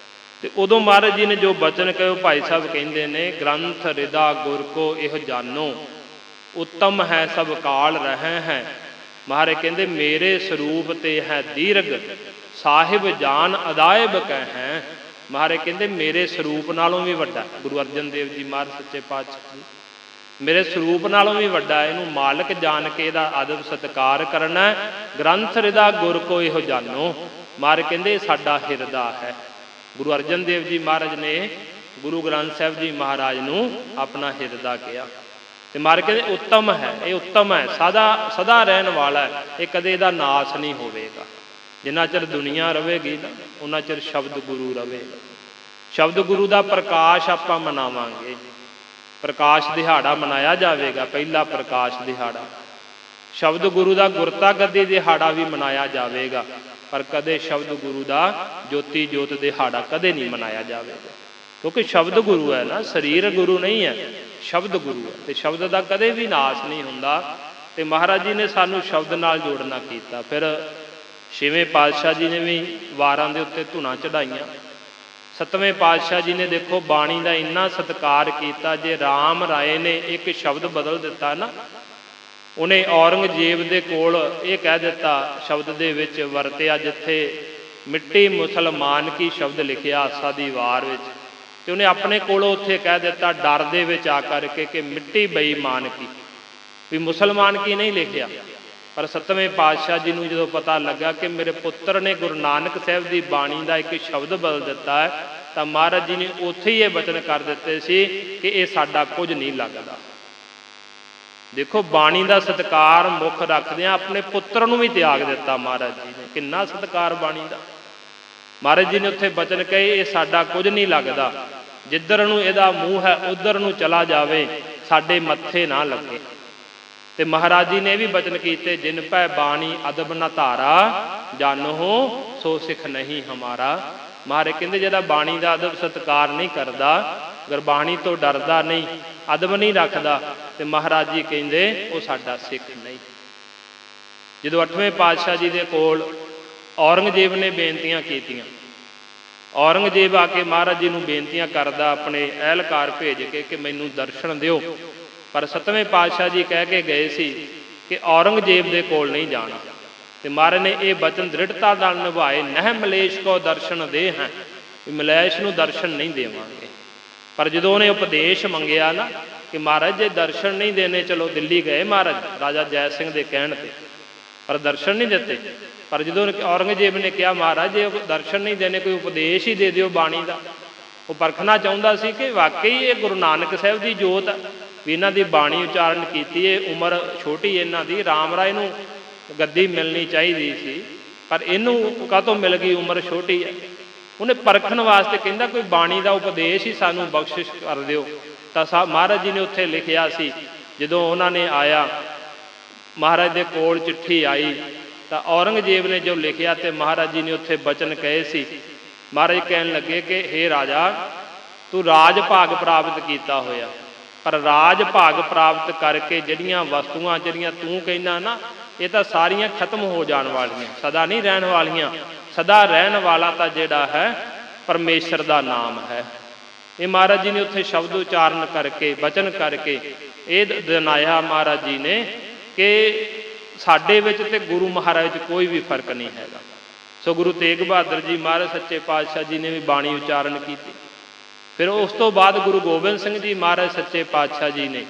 ਤੇ ਉਦੋਂ ਮਹਾਰਾਜ ਜੀ ਨੇ ਜੋ ਬਚਨ ਕਹੇ, ਭਾਈ ਸਾਹਿਬ ਕਹਿੰਦੇ ਨੇ, ਗ੍ਰੰਥ ਰਿਦਾ ਗੁਰ ਕੋ ਇਹੋ ਜਾਨੋ, ਉੱਤਮ ਹੈ ਸਭ ਕਾਲ ਰਹਿ ਹੈ। ਮਹਾਰਾਜ ਕਹਿੰਦੇ ਮੇਰੇ ਸਰੂਪ ਤੇ ਹੈ ਦੀਰਘ, ਸਾਹਿਬ ਜਾਨ ਅਦਾਇਬ ਕਹਿ ਹੈ। ਮਹਾਰਾਜ ਕਹਿੰਦੇ ਮੇਰੇ ਸਰੂਪ ਨਾਲੋਂ ਵੀ ਵੱਡਾ, ਗੁਰੂ ਅਰਜਨ ਦੇਵ ਜੀ ਮਹਾਰਾਜ ਸੱਚੇ ਪਾਤਸ਼ਾਹ ਜੀ, ਮੇਰੇ ਸਰੂਪ ਨਾਲੋਂ ਵੀ ਵੱਡਾ, ਇਹਨੂੰ ਮਾਲਕ ਜਾਣ ਕੇ ਇਹਦਾ ਅਦਬ ਸਤਿਕਾਰ ਕਰਨਾ। ਗ੍ਰੰਥ ਰਿਦਾ ਗੁਰ ਕੋ ਇਹੋ ਜਾਨੋ, ਮਹਾਰਾਜ ਕਹਿੰਦੇ ਸਾਡਾ ਹਿਰਦਾ ਹੈ। ਗੁਰੂ ਅਰਜਨ ਦੇਵ ਜੀ ਮਹਾਰਾਜ ਨੇ ਗੁਰੂ ਗ੍ਰੰਥ ਸਾਹਿਬ ਜੀ ਮਹਾਰਾਜ ਨੂੰ ਆਪਣਾ ਹਿਰਦਾ ਕਿਹਾ। ਤੇ ਮਹਾਰਾਜ ਕਹਿੰਦੇ ਉੱਤਮ ਹੈ, ਇਹ ਉੱਤਮ ਹੈ, ਸਦਾ ਰਹਿਣ ਵਾਲਾ ਹੈ, ਇਹ ਕਦੇ ਇਹਦਾ ਨਾਸ ਨਹੀਂ ਹੋਵੇਗਾ। ਜਿੰਨਾ ਚਿਰ ਦੁਨੀਆ ਰਹੇਗੀ ਨਾ ਉਹਨਾਂ ਚਿਰ ਸ਼ਬਦ ਗੁਰੂ ਰਹੇਗਾ। ਸ਼ਬਦ ਗੁਰੂ ਦਾ ਪ੍ਰਕਾਸ਼ ਆਪਾਂ ਮਨਾਵਾਂਗੇ, ਪ੍ਰਕਾਸ਼ ਦਿਹਾੜਾ ਮਨਾਇਆ ਜਾਵੇਗਾ, ਪਹਿਲਾ ਪ੍ਰਕਾਸ਼ ਦਿਹਾੜਾ। ਸ਼ਬਦ ਗੁਰੂ ਦਾ ਗੁਰਤਾ ਗੱਦੀ ਦਿਹਾੜਾ ਵੀ ਮਨਾਇਆ ਜਾਵੇਗਾ, ਪਰ ਕਦੇ ਸ਼ਬਦ ਗੁਰੂ ਦਾ ਜੋਤੀ ਜੋਤ ਦਿਹਾੜਾ ਕਦੇ ਨਹੀਂ ਮਨਾਇਆ ਜਾਵੇਗਾ, ਕਿਉਂਕਿ ਸ਼ਬਦ ਗੁਰੂ ਹੈ ਨਾ, ਸਰੀਰ ਗੁਰੂ ਨਹੀਂ ਹੈ, ਸ਼ਬਦ ਗੁਰੂ ਹੈ। ਤੇ ਸ਼ਬਦ ਦਾ ਕਦੇ ਵੀ ਨਾਸ ਨਹੀਂ ਹੁੰਦਾ। ਤੇ ਮਹਾਰਾਜ ਜੀ ਨੇ ਸਾਨੂੰ ਸ਼ਬਦ ਨਾਲ ਜੋੜਨਾ ਕੀਤਾ। ਫਿਰ ਛੇਵੇਂ ਪਾਤਸ਼ਾਹ ਜੀ ਨੇ ਵੀ ਵਾਰਾਂ ਦੇ ਉੱਤੇ ਧੁਨਾਂ ਚੜਾਈਆਂ। ਸੱਤਵੇਂ ਪਾਤਸ਼ਾਹ ਜੀ ਨੇ ਦੇਖੋ ਬਾਣੀ ਦਾ ਇੰਨਾ ਸਤਿਕਾਰ ਕੀਤਾ, ਜੇ ਰਾਮ ਰਾਏ ਨੇ ਇੱਕ ਸ਼ਬਦ ਬਦਲ ਦਿੱਤਾ ਨਾ, ਉਹਨੇ ਔਰੰਗਜ਼ੇਬ ਦੇ ਕੋਲ ਇਹ ਕਹਿ ਦਿੱਤਾ, ਸ਼ਬਦ ਦੇ ਵਿੱਚ ਵਰਤਿਆ ਜਿੱਥੇ ਮਿੱਟੀ ਮੁਸਲਮਾਨ ਕੀ ਸ਼ਬਦ ਲਿਖਿਆ ਆਸਾ ਦੀ ਵਾਰ ਵਿੱਚ, ਤੇ ਉਹਨੇ ਆਪਣੇ ਕੋਲੋਂ ਉੱਥੇ ਕਹਿ ਦਿੱਤਾ ਡਰ ਦੇ ਵਿੱਚ ਆ ਕਰਕੇ ਕਿ ਮਿੱਟੀ ਬੇਈਮਾਨ ਕੀ, ਵੀ ਮੁਸਲਮਾਨ ਕੀ ਨਹੀਂ ਲਿਖਿਆ। ਪਰ ਸੱਤਵੇਂ ਪਾਤਸ਼ਾਹ ਜੀ ਨੂੰ ਜਦੋਂ ਪਤਾ ਲੱਗਾ ਕਿ ਮੇਰੇ ਪੁੱਤਰ ਨੇ ਗੁਰੂ ਨਾਨਕ ਸਾਹਿਬ ਦੀ ਬਾਣੀ ਦਾ ਇੱਕ ਸ਼ਬਦ ਬਦਲ ਦਿੱਤਾ ਹੈ, ਤਾਂ ਮਹਾਰਾਜ ਜੀ ਨੇ ਉੱਥੇ ਹੀ ਇਹ ਬਚਨ ਕਰ ਦਿੱਤੇ ਸੀ ਕਿ ਇਹ ਸਾਡਾ ਕੁਝ ਨਹੀਂ ਲੱਗਦਾ। ਦੇਖੋ ਬਾਣੀ ਦਾ ਸਤਿਕਾਰ ਮੁੱਖ ਰੱਖਦਿਆਂ ਆਪਣੇ ਪੁੱਤਰ ਨੂੰ ਵੀ ਤਿਆਗ ਦਿੱਤਾ ਮਹਾਰਾਜ ਜੀ ਨੇ, ਕਿੰਨਾ ਸਤਿਕਾਰ ਬਾਣੀ ਦਾ। ਮਹਾਰਾਜ ਜੀ ਨੇ ਉੱਥੇ ਬਚਨ ਕਹੇ ਇਹ ਸਾਡਾ ਕੁਝ ਨਹੀਂ ਲੱਗਦਾ, ਜਿੱਧਰ ਨੂੰ ਇਹਦਾ ਮੂੰਹ ਹੈ ਉਧਰ ਨੂੰ ਚਲਾ ਜਾਵੇ, ਸਾਡੇ ਮੱਥੇ ਨਾ ਲੱਗੇ। ਤੇ ਮਹਾਰਾਜ ਜੀ ਨੇ ਵੀ ਬਚਨ ਕੀਤੇ, ਜਿਨ ਪੈ ਬਾਣੀ ਅਦਬ ਨਾ ਧਾਰਾ, ਜਾਨੋ ਸੋ ਸਿੱਖ ਨਹੀਂ ਹਮਾਰਾ। ਮਹਾਰਾਜ ਕਹਿੰਦੇ ਜਿਹੜਾ ਬਾਣੀ ਦਾ ਅਦਬ ਸਤਿਕਾਰ ਨਹੀਂ ਕਰਦਾ, ਗੁਰਬਾਣੀ ਤੋਂ ਡਰਦਾ ਨਹੀਂ, ਅਦਬ ਨਹੀਂ ਰੱਖਦਾ, ਤੇ ਮਹਾਰਾਜ ਜੀ ਕਹਿੰਦੇ ਉਹ ਸਾਡਾ ਸਿੱਖ ਨਹੀਂ। ਜਦੋਂ ਅੱਠਵੇਂ ਪਾਤਸ਼ਾਹ ਜੀ ਦੇ ਕੋਲ ਔਰੰਗਜ਼ੇਬ ਨੇ ਬੇਨਤੀਆਂ ਕੀਤੀਆਂ, ਔਰੰਗਜ਼ੇਬ ਆ ਕੇ ਮਹਾਰਾਜ ਜੀ ਨੂੰ ਬੇਨਤੀਆਂ ਕਰਦਾ ਆਪਣੇ ਅਹਿਲਕਾਰ ਭੇਜ ਕੇ ਕਿ ਮੈਨੂੰ ਦਰਸ਼ਨ ਦਿਓ। ਪਰ ਸੱਤਵੇਂ ਪਾਤਸ਼ਾਹ ਜੀ ਕਹਿ ਕੇ ਗਏ ਸੀ ਕਿ ਔਰੰਗਜ਼ੇਬ ਦੇ ਕੋਲ ਨਹੀਂ ਜਾਣਾ। ਤੇ ਮਹਾਰਾਜ ਨੇ ਇਹ ਬਚਨ ਦ੍ਰਿੜਤਾ ਨਾਲ ਨਿਭਾਏ, ਨਹਿ ਮਲੇਸ਼ ਕੋ ਦਰਸ਼ਨ ਦੇ ਹੈ, ਵੀ ਮਲੇਸ਼ ਨੂੰ ਦਰਸ਼ਨ ਨਹੀਂ ਦੇਵਾਂਗੇ। ਪਰ ਜਦੋਂ ਉਹਨੇ ਉਪਦੇਸ਼ ਮੰਗਿਆ ਨਾ ਕਿ ਮਹਾਰਾਜ ਜੇ ਦਰਸ਼ਨ ਨਹੀਂ ਦੇਣੇ, ਚਲੋ ਦਿੱਲੀ ਗਏ ਮਹਾਰਾਜ ਰਾਜਾ ਜੈ ਸਿੰਘ ਦੇ ਕਹਿਣ ਤੇ, ਪਰ ਦਰਸ਼ਨ ਨਹੀਂ ਦਿੱਤੇ। ਪਰ ਜਦੋਂ ਔਰੰਗਜ਼ੇਬ ਨੇ ਕਿਹਾ ਮਹਾਰਾਜ ਜੇ ਦਰਸ਼ਨ ਨਹੀਂ ਦੇਣੇ, ਕੋਈ ਉਪਦੇਸ਼ ਹੀ ਦੇ ਦਿਓ ਬਾਣੀ ਦਾ। ਉਹ ਪਰਖਣਾ ਚਾਹੁੰਦਾ ਸੀ ਕਿ ਵਾਕਈ ਇਹ ਗੁਰੂ ਨਾਨਕ ਸਾਹਿਬ ਦੀ ਜੋਤ ਹੈ, ਵੀ ਇਹਨਾਂ ਦੀ ਬਾਣੀ ਉਚਾਰਨ ਕੀਤੀ ਹੈ। ਉਮਰ ਛੋਟੀ ਇਹਨਾਂ ਦੀ, ਰਾਮ ਰਾਏ ਨੂੰ ਗੱਦੀ ਮਿਲਣੀ ਚਾਹੀਦੀ ਸੀ, ਪਰ ਇਹਨੂੰ ਕਾਹਤੋਂ ਮਿਲ ਗਈ, ਉਮਰ ਛੋਟੀ ਹੈ। ਉਹਨੇ ਪਰਖਣ ਵਾਸਤੇ ਕਹਿੰਦਾ ਕੋਈ ਬਾਣੀ ਦਾ ਉਪਦੇਸ਼ ਹੀ ਸਾਨੂੰ ਬਖਸ਼ਿਸ਼ ਕਰ ਦਿਓ। ਤਾਂ ਮਹਾਰਾਜ ਜੀ ਨੇ ਉੱਥੇ ਲਿਖਿਆ ਸੀ, ਜਦੋਂ ਉਹਨਾਂ ਨੇ ਆਇਆ ਮਹਾਰਾਜ ਦੇ ਕੋਲ ਚਿੱਠੀ ਆਈ ਤਾਂ ਔਰੰਗਜ਼ੇਬ ਨੇ ਜੋ ਲਿਖਿਆ ਤੇ ਮਹਾਰਾਜ ਜੀ ਨੇ ਉੱਥੇ ਬਚਨ ਕਹੇ ਸੀ। ਮਹਾਰਾਜ ਕਹਿਣ ਲੱਗੇ ਕਿ ਹੇ ਰਾਜਾ, ਤੂੰ ਰਾਜ ਭਾਗ ਪ੍ਰਾਪਤ ਕੀਤਾ ਹੋਇਆ, ਪਰ ਰਾਜ ਭਾਗ ਪ੍ਰਾਪਤ ਕਰਕੇ ਜਿਹੜੀਆਂ ਵਸਤੂਆਂ ਜਿਹੜੀਆਂ ਤੂੰ ਕਹਿੰਦਾ ਨਾ, ਇਹ ਤਾਂ ਸਾਰੀਆਂ ਖਤਮ ਹੋ ਜਾਣ ਵਾਲੀਆਂ, ਸਦਾ ਨਹੀਂ ਰਹਿਣ ਵਾਲੀਆਂ। ਸਦਾ ਰਹਿਣ ਵਾਲਾ ਤਾਂ ਜਿਹੜਾ ਹੈ ਪਰਮੇਸ਼ਰ ਦਾ ਨਾਮ ਹੈ। ਇਹ ਮਹਾਰਾਜ ਜੀ ਨੇ ਉੱਥੇ ਸ਼ਬਦ ਉਚਾਰਨ ਕਰਕੇ ਬਚਨ ਕਰਕੇ ਇਹ ਦਨਾਇਆ ਮਹਾਰਾਜ ਜੀ ਨੇ ਕਿ ਸਾਡੇ ਵਿੱਚ ਤੇ ਗੁਰੂ ਮਹਾਰਾਜ ਵਿੱਚ ਕੋਈ ਵੀ ਫਰਕ ਨਹੀਂ ਹੈਗਾ। ਸੋ ਗੁਰੂ ਤੇਗ ਬਹਾਦਰ ਜੀ ਮਹਾਰਾਜ ਸੱਚੇ ਪਾਤਸ਼ਾਹ ਜੀ ਨੇ ਵੀ ਬਾਣੀ ਉਚਾਰਨ ਕੀਤੀ। ਫਿਰ ਉਸ ਤੋਂ ਬਾਅਦ ਗੁਰੂ ਗੋਬਿੰਦ ਸਿੰਘ ਜੀ ਮਹਾਰਾਜ ਸੱਚੇ ਪਾਤਸ਼ਾਹ ਜੀ ਨੇ,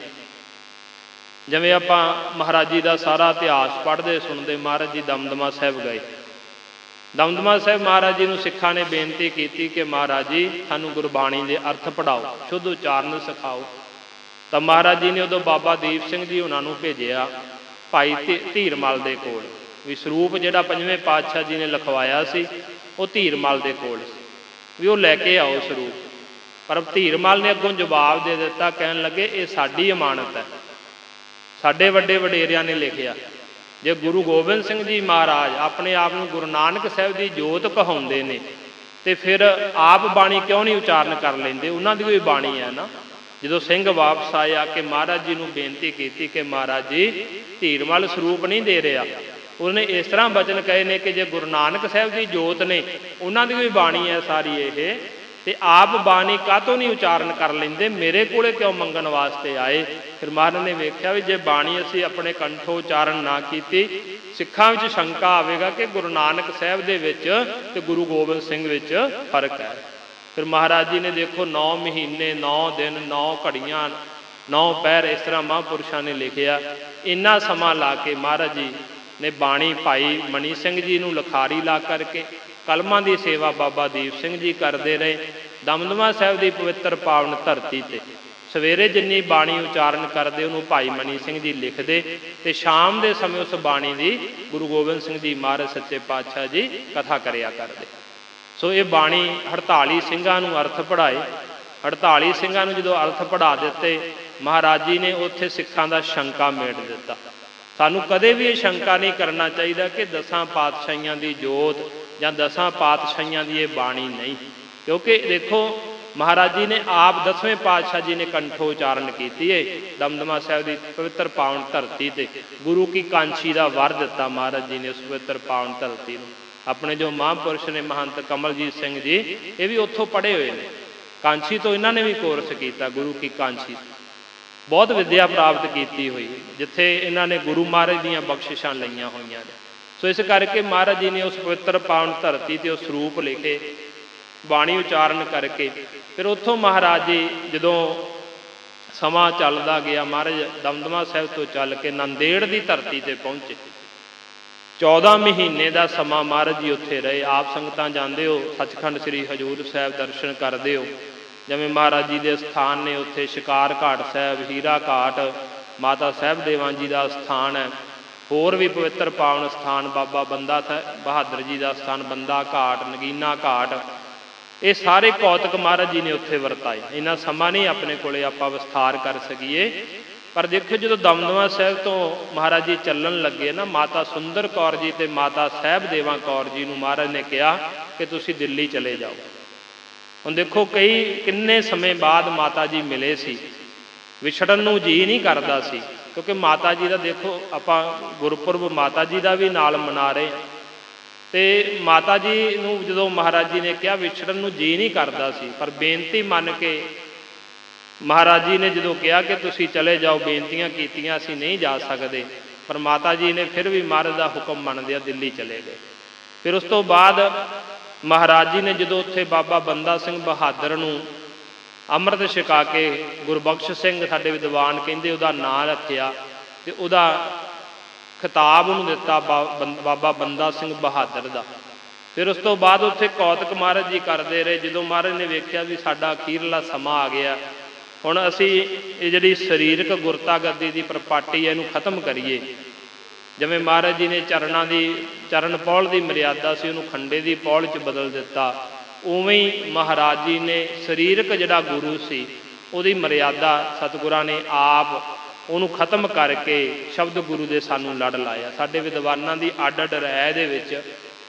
ਜਿਵੇਂ ਆਪਾਂ ਮਹਾਰਾਜ ਜੀ ਦਾ ਸਾਰਾ ਇਤਿਹਾਸ ਪੜ੍ਹਦੇ ਸੁਣਦੇ, ਮਹਾਰਾਜ ਜੀ ਦਮਦਮਾ ਸਾਹਿਬ ਗਏ। ਦਮਦਮਾ ਸਾਹਿਬ ਮਹਾਰਾਜ ਜੀ ਨੂੰ ਸਿੱਖਾਂ ਨੇ ਬੇਨਤੀ ਕੀਤੀ ਕਿ ਮਹਾਰਾਜ ਜੀ ਸਾਨੂੰ ਗੁਰਬਾਣੀ ਦੇ ਅਰਥ ਪੜ੍ਹਾਓ, ਸ਼ੁੱਧ ਉਚਾਰਨ ਸਿਖਾਓ। ਤਾਂ ਮਹਾਰਾਜ ਜੀ ਨੇ ਉਦੋਂ ਬਾਬਾ ਦੀਪ ਸਿੰਘ ਜੀ ਉਹਨਾਂ ਨੂੰ ਭੇਜਿਆ ਭਾਈ ਧੀਰਮਲ ਦੇ ਕੋਲ, ਵੀ ਸਰੂਪ ਜਿਹੜਾ ਪੰਜਵੇਂ ਪਾਤਸ਼ਾਹ ਜੀ ਨੇ ਲਿਖਵਾਇਆ ਸੀ ਉਹ ਧੀਰਮਲ ਦੇ ਕੋਲ ਵੀ ਉਹ ਲੈ ਕੇ ਆਓ ਸਰੂਪ। ਪਰ ਧੀਰਮਲ ਨੇ ਅੱਗੋਂ ਜਵਾਬ ਦੇ ਦਿੱਤਾ, ਕਹਿਣ ਲੱਗੇ ਇਹ ਸਾਡੀ ਅਮਾਨਤ ਹੈ, ਸਾਡੇ ਵੱਡੇ ਵਡੇਰਿਆਂ ਨੇ ਲਿਖਿਆ, ਜੇ ਗੁਰੂ ਗੋਬਿੰਦ ਸਿੰਘ ਜੀ ਮਹਾਰਾਜ ਆਪਣੇ ਆਪ ਨੂੰ ਗੁਰੂ ਨਾਨਕ ਸਾਹਿਬ ਦੀ ਜੋਤ ਕਹਾਉਂਦੇ ਨੇ ਤੇ ਫਿਰ ਆਪ ਬਾਣੀ ਕਿਉਂ ਨਹੀਂ ਉਚਾਰਨ ਕਰ ਲੈਂਦੇ? ਉਹਨਾਂ ਦੀ ਵੀ ਬਾਣੀ ਹੈ ਨਾ। ਜਦੋਂ ਸਿੰਘ ਵਾਪਸ ਆਏ ਆ ਕੇ ਮਹਾਰਾਜ ਜੀ ਨੂੰ ਬੇਨਤੀ ਕੀਤੀ ਕਿ ਮਹਾਰਾਜ ਜੀ ਧੀਰਮਲ ਸਰੂਪ ਨਹੀਂ ਦੇ ਰਿਹਾ, ਉਹਨੇ ਇਸ ਤਰ੍ਹਾਂ ਬਚਨ ਕਹੇ ਨੇ ਕਿ ਜੇ ਗੁਰੂ ਨਾਨਕ ਸਾਹਿਬ ਦੀ ਜੋਤ ਨੇ, ਉਹਨਾਂ ਦੀ ਵੀ ਬਾਣੀ ਹੈ ਸਾਰੀ ਇਹ, ਤੇ ਆਪ ਬਾਣੀ ਕਾਹਤੋਂ ਨਹੀਂ ਉਚਾਰਨ ਕਰ ਲੈਂਦੇ? ਮੇਰੇ ਕੋਲੇ ਕਿਉਂ ਮੰਗਣ ਵਾਸਤੇ ਆਏ? ਫਿਰ ਮਹਾਰਾਜ ਨੇ ਵੇਖਿਆ ਵੀ ਜੇ ਬਾਣੀ ਅਸੀਂ ਆਪਣੇ ਕੰਠੋਂ ਉਚਾਰਨ ਨਾ ਕੀਤੀ, ਸਿੱਖਾਂ ਵਿੱਚ ਸ਼ੰਕਾ ਆਵੇਗਾ ਕਿ ਗੁਰੂ ਨਾਨਕ ਸਾਹਿਬ ਦੇ ਵਿੱਚ ਤੇ ਗੁਰੂ ਗੋਬਿੰਦ ਸਿੰਘ ਵਿੱਚ ਫਰਕ ਹੈ। ਫਿਰ ਮਹਾਰਾਜ ਜੀ ਨੇ ਦੇਖੋ 9 ਮਹੀਨੇ 9 ਦਿਨ 9 ਘੜੀਆਂ 9 ਪਹਿਰ ਇਸ ਤਰ੍ਹਾਂ ਮਹਾਂਪੁਰਸ਼ਾਂ ਨੇ ਲਿਖਿਆ, ਇੰਨਾ ਸਮਾਂ ਲਾ ਕੇ ਮਹਾਰਾਜ ਜੀ ਨੇ ਬਾਣੀ ਭਾਈ ਮਨੀ ਸਿੰਘ ਜੀ ਨੂੰ ਲਿਖਾਰੀ ਲਾ ਕਰਕੇ, ਕਲਮਾਂ ਦੀ ਸੇਵਾ ਬਾਬਾ ਦੀਪ ਸਿੰਘ ਜੀ ਕਰਦੇ ਰਹੇ। ਦਮਦਮਾ ਸਾਹਿਬ ਦੀ ਪਵਿੱਤਰ ਪਾਵਨ ਧਰਤੀ ਤੇ ਸਵੇਰੇ ਜਿੰਨੀ ਬਾਣੀ ਉਚਾਰਨ ਕਰਦੇ ਉਹਨੂੰ ਭਾਈ ਮਨੀ ਸਿੰਘ ਜੀ ਲਿਖਦੇ, ਤੇ ਸ਼ਾਮ ਦੇ ਸਮੇਂ ਉਸ ਬਾਣੀ ਦੀ ਗੁਰੂ ਗੋਬਿੰਦ ਸਿੰਘ ਜੀ ਮਹਾਰਾਜ ਸੱਚੇ ਪਾਤਸ਼ਾਹ ਜੀ ਕਥਾ ਕਰਿਆ ਕਰਦੇ। ਸੋ ਇਹ ਬਾਣੀ 48 ਸਿੰਘਾਂ ਨੂੰ ਅਰਥ ਪੜ੍ਹਾਏ। 48 ਸਿੰਘਾਂ ਨੂੰ ਜਦੋਂ ਅਰਥ ਪੜ੍ਹਾ ਦਿੱਤੇ, ਮਹਾਰਾਜ ਜੀ ਨੇ ਉੱਥੇ ਸਿੱਖਾਂ ਦਾ ਸ਼ੰਕਾ ਮੇਟ ਦਿੱਤਾ। ਸਾਨੂੰ ਕਦੇ ਵੀ ਇਹ ਸ਼ੰਕਾ ਨਹੀਂ ਕਰਨਾ ਚਾਹੀਦਾ ਕਿ 10 ਪਾਤਸ਼ਾਹੀਆਂ ਦੀ ਜੋਤ ਜਾਂ 10 ਪਾਤਸ਼ਾਹੀਆਂ ਦੀ ਇਹ ਬਾਣੀ ਨਹੀਂ, ਕਿਉਂਕਿ ਦੇਖੋ ਮਹਾਰਾਜ ਜੀ ਨੇ ਆਪ 10ਵੇਂ ਪਾਤਸ਼ਾਹ ਜੀ ਨੇ ਕੰਠੋ ਉਚਾਰਨ ਕੀਤੀ ਹੈ। ਦਮਦਮਾ ਸਾਹਿਬ ਦੀ ਪਵਿੱਤਰ ਪਾਵਨ ਧਰਤੀ ਤੇ ਗੁਰੂ ਕੀ ਕਾਂਛੀ ਦਾ ਵਰ ਦਿੱਤਾ ਮਹਾਰਾਜ ਜੀ ਨੇ ਉਸ ਪਵਿੱਤਰ ਪਾਵਨ ਧਰਤੀ ਨੂੰ। ਆਪਣੇ ਜੋ ਮਹਾਂਪੁਰਸ਼ ਨੇ ਮਹੰਤ ਕਮਲਜੀਤ ਸਿੰਘ ਜੀ, ਇਹ ਵੀ ਉੱਥੋਂ ਪੜ੍ਹੇ ਹੋਏ ਨੇ, ਕਾਂਛੀ ਤੋਂ ਇਹਨਾਂ ਨੇ ਵੀ ਕੋਰਸ ਕੀਤਾ, ਗੁਰੂ ਕੀ ਕਾਂਛੀ, ਬਹੁਤ ਵਿੱਦਿਆ ਪ੍ਰਾਪਤ ਕੀਤੀ ਹੋਈ, ਜਿੱਥੇ ਇਹਨਾਂ ਨੇ ਗੁਰੂ ਮਹਾਰਾਜ ਦੀਆਂ ਬਖਸ਼ਿਸ਼ਾਂ ਲਈਆਂ ਹੋਈਆਂ ਨੇ। ਸੋ ਇਸ ਕਰਕੇ ਮਹਾਰਾਜ ਜੀ ਨੇ ਉਸ ਪਵਿੱਤਰ ਪਾਵਨ ਧਰਤੀ ਤੇ ਉਹ ਸਰੂਪ ਲਿਖੇ, ਬਾਣੀ ਉਚਾਰਨ ਕਰਕੇ। ਫਿਰ ਉੱਥੋਂ ਮਹਾਰਾਜ ਜੀ ਜਦੋਂ ਸਮਾਂ ਚੱਲਦਾ ਗਿਆ, ਮਹਾਰਾਜ ਦਮਦਮਾ ਸਾਹਿਬ ਤੋਂ ਚੱਲ ਕੇ ਨੰਦੇੜ ਦੀ ਧਰਤੀ ਤੇ ਪਹੁੰਚੇ। 14 ਮਹੀਨੇ ਦਾ ਸਮਾਂ ਮਹਾਰਾਜ ਜੀ ਉੱਥੇ ਰਹੇ। ਆਪ ਸੰਗਤਾਂ ਜਾਂਦੇ ਹੋ ਸੱਚਖੰਡ ਸ੍ਰੀ ਹਜ਼ੂਰ ਸਾਹਿਬ ਦਰਸ਼ਨ ਕਰਦੇ ਹੋ, ਜਿਵੇਂ ਮਹਾਰਾਜ ਜੀ ਦੇ ਸਥਾਨ ਨੇ ਉੱਥੇ ਸ਼ਿਕਾਰ ਘਾਟ ਸਾਹਿਬ, ਹੀਰਾ ਘਾਟ, ਮਾਤਾ ਸਾਹਿਬ ਦੇਵਾਂ ਜੀ ਦਾ ਸਥਾਨ ਹੈ, ਹੋਰ ਵੀ ਪਵਿੱਤਰ ਪਾਵਨ ਸਥਾਨ ਬਾਬਾ ਬੰਦਾ ਬਹਾਦਰ ਜੀ ਦਾ ਸਥਾਨ, ਬੰਦਾ ਘਾਟ, ਨਗੀਨਾ ਘਾਟ, ਇਹ ਸਾਰੇ ਕੌਤਕ ਮਹਾਰਾਜ ਜੀ ਨੇ ਉੱਥੇ ਵਰਤਾਏ। ਇੰਨਾ ਸਮਾਂ ਨਹੀਂ ਆਪਣੇ ਕੋਲੇ ਆਪਾਂ ਵਿਸਥਾਰ ਕਰ ਸਕੀਏ, ਪਰ ਦੇਖੋ ਜਦੋਂ ਦਮਦਮਾ ਸਾਹਿਬ ਤੋਂ ਮਹਾਰਾਜ ਜੀ ਚੱਲਣ ਲੱਗੇ ਨਾ, ਮਾਤਾ ਸੁੰਦਰ ਕੌਰ ਜੀ ਤੇ ਮਾਤਾ ਸਾਹਿਬ ਦੇਵਾਂ ਕੌਰ ਜੀ ਨੂੰ ਮਹਾਰਾਜ ਨੇ ਕਿਹਾ ਕਿ ਤੁਸੀਂ ਦਿੱਲੀ ਚਲੇ ਜਾਓ। ਹੁਣ ਦੇਖੋ ਕਿੰਨੇ ਸਮੇਂ ਬਾਅਦ ਮਾਤਾ ਜੀ ਮਿਲੇ ਸੀ, ਵਿਛੜਨ ਨੂੰ ਜੀ ਨਹੀਂ ਕਰਦਾ ਸੀ, ਕਿਉਂਕਿ ਮਾਤਾ ਜੀ ਦਾ ਦੇਖੋ ਆਪਾਂ ਗੁਰਪੁਰਬ ਮਾਤਾ ਜੀ ਦਾ ਵੀ ਨਾਲ ਮਨਾ ਰਹੇ, ਤੇ ਮਾਤਾ ਜੀ ਨੂੰ ਜਦੋਂ ਮਹਾਰਾਜ ਜੀ ਨੇ ਕਿਹਾ ਵਿਛੜਨ ਨੂੰ ਜੀ ਨਹੀਂ ਕਰਦਾ ਸੀ, ਪਰ ਬੇਨਤੀ ਮੰਨ ਕੇ ਮਹਾਰਾਜ ਜੀ ਨੇ ਜਦੋਂ ਕਿਹਾ ਕਿ ਤੁਸੀਂ ਚਲੇ ਜਾਓ, ਬੇਨਤੀਆਂ ਕੀਤੀਆਂ ਅਸੀਂ ਨਹੀਂ ਜਾ ਸਕਦੇ, ਪਰ ਮਾਤਾ ਜੀ ਨੇ ਫਿਰ ਵੀ ਮਹਾਰਾਜ ਦਾ ਹੁਕਮ ਮੰਨਦਿਆਂ ਦਿੱਲੀ ਚਲੇ ਗਏ। ਫਿਰ ਉਸ ਤੋਂ ਬਾਅਦ ਮਹਾਰਾਜ ਜੀ ਨੇ ਜਦੋਂ ਉੱਥੇ ਬਾਬਾ ਬੰਦਾ ਸਿੰਘ ਬਹਾਦਰ ਨੂੰ ਅੰਮ੍ਰਿਤ ਛਕਾ ਕੇ, ਗੁਰਬਖਸ਼ ਸਿੰਘ ਸਾਡੇ ਵਿਦਵਾਨ ਕਹਿੰਦੇ ਉਹਦਾ ਨਾਂ ਰੱਖਿਆ, ਤੇ ਉਹਦਾ ਖਿਤਾਬ ਉਹਨੂੰ ਦਿੱਤਾ ਬਾਬਾ ਬੰਦਾ ਸਿੰਘ ਬਹਾਦਰ ਦਾ। ਫਿਰ ਉਸ ਤੋਂ ਬਾਅਦ ਉੱਥੇ ਕੌਤਕ ਮਹਾਰਾਜ ਜੀ ਕਰਦੇ ਰਹੇ। ਜਦੋਂ ਮਹਾਰਾਜ ਨੇ ਵੇਖਿਆ ਵੀ ਸਾਡਾ ਅਖੀਰਲਾ ਸਮਾਂ ਆ ਗਿਆ, ਹੁਣ ਅਸੀਂ ਇਹ ਜਿਹੜੀ ਸਰੀਰਕ ਗੁਰਤਾ ਗੱਦੀ ਦੀ ਪ੍ਰਪਾਟੀ ਇਹਨੂੰ ਖਤਮ ਕਰੀਏ। ਜਿਵੇਂ ਮਹਾਰਾਜ ਜੀ ਨੇ ਚਰਨ ਪੌਲ ਦੀ ਮਰਿਆਦਾ ਸੀ ਉਹਨੂੰ ਖੰਡੇ ਦੀ ਪੌਲ 'ਚ ਬਦਲ ਦਿੱਤਾ, ਉਵੇਂ ਹੀ ਮਹਾਰਾਜ ਜੀ ਨੇ ਸਰੀਰਕ ਜਿਹੜਾ ਗੁਰੂ ਸੀ ਉਹਦੀ ਮਰਿਆਦਾ ਸਤਿਗੁਰਾਂ ਨੇ ਆਪ ਉਹਨੂੰ ਖਤਮ ਕਰਕੇ ਸ਼ਬਦ ਗੁਰੂ ਦੇ ਸਾਨੂੰ ਲੜ ਲਾਇਆ। ਸਾਡੇ ਵਿਦਵਾਨਾਂ ਦੀ ਅੱਡ ਅੱਡ ਰਾਏ ਦੇ ਵਿੱਚ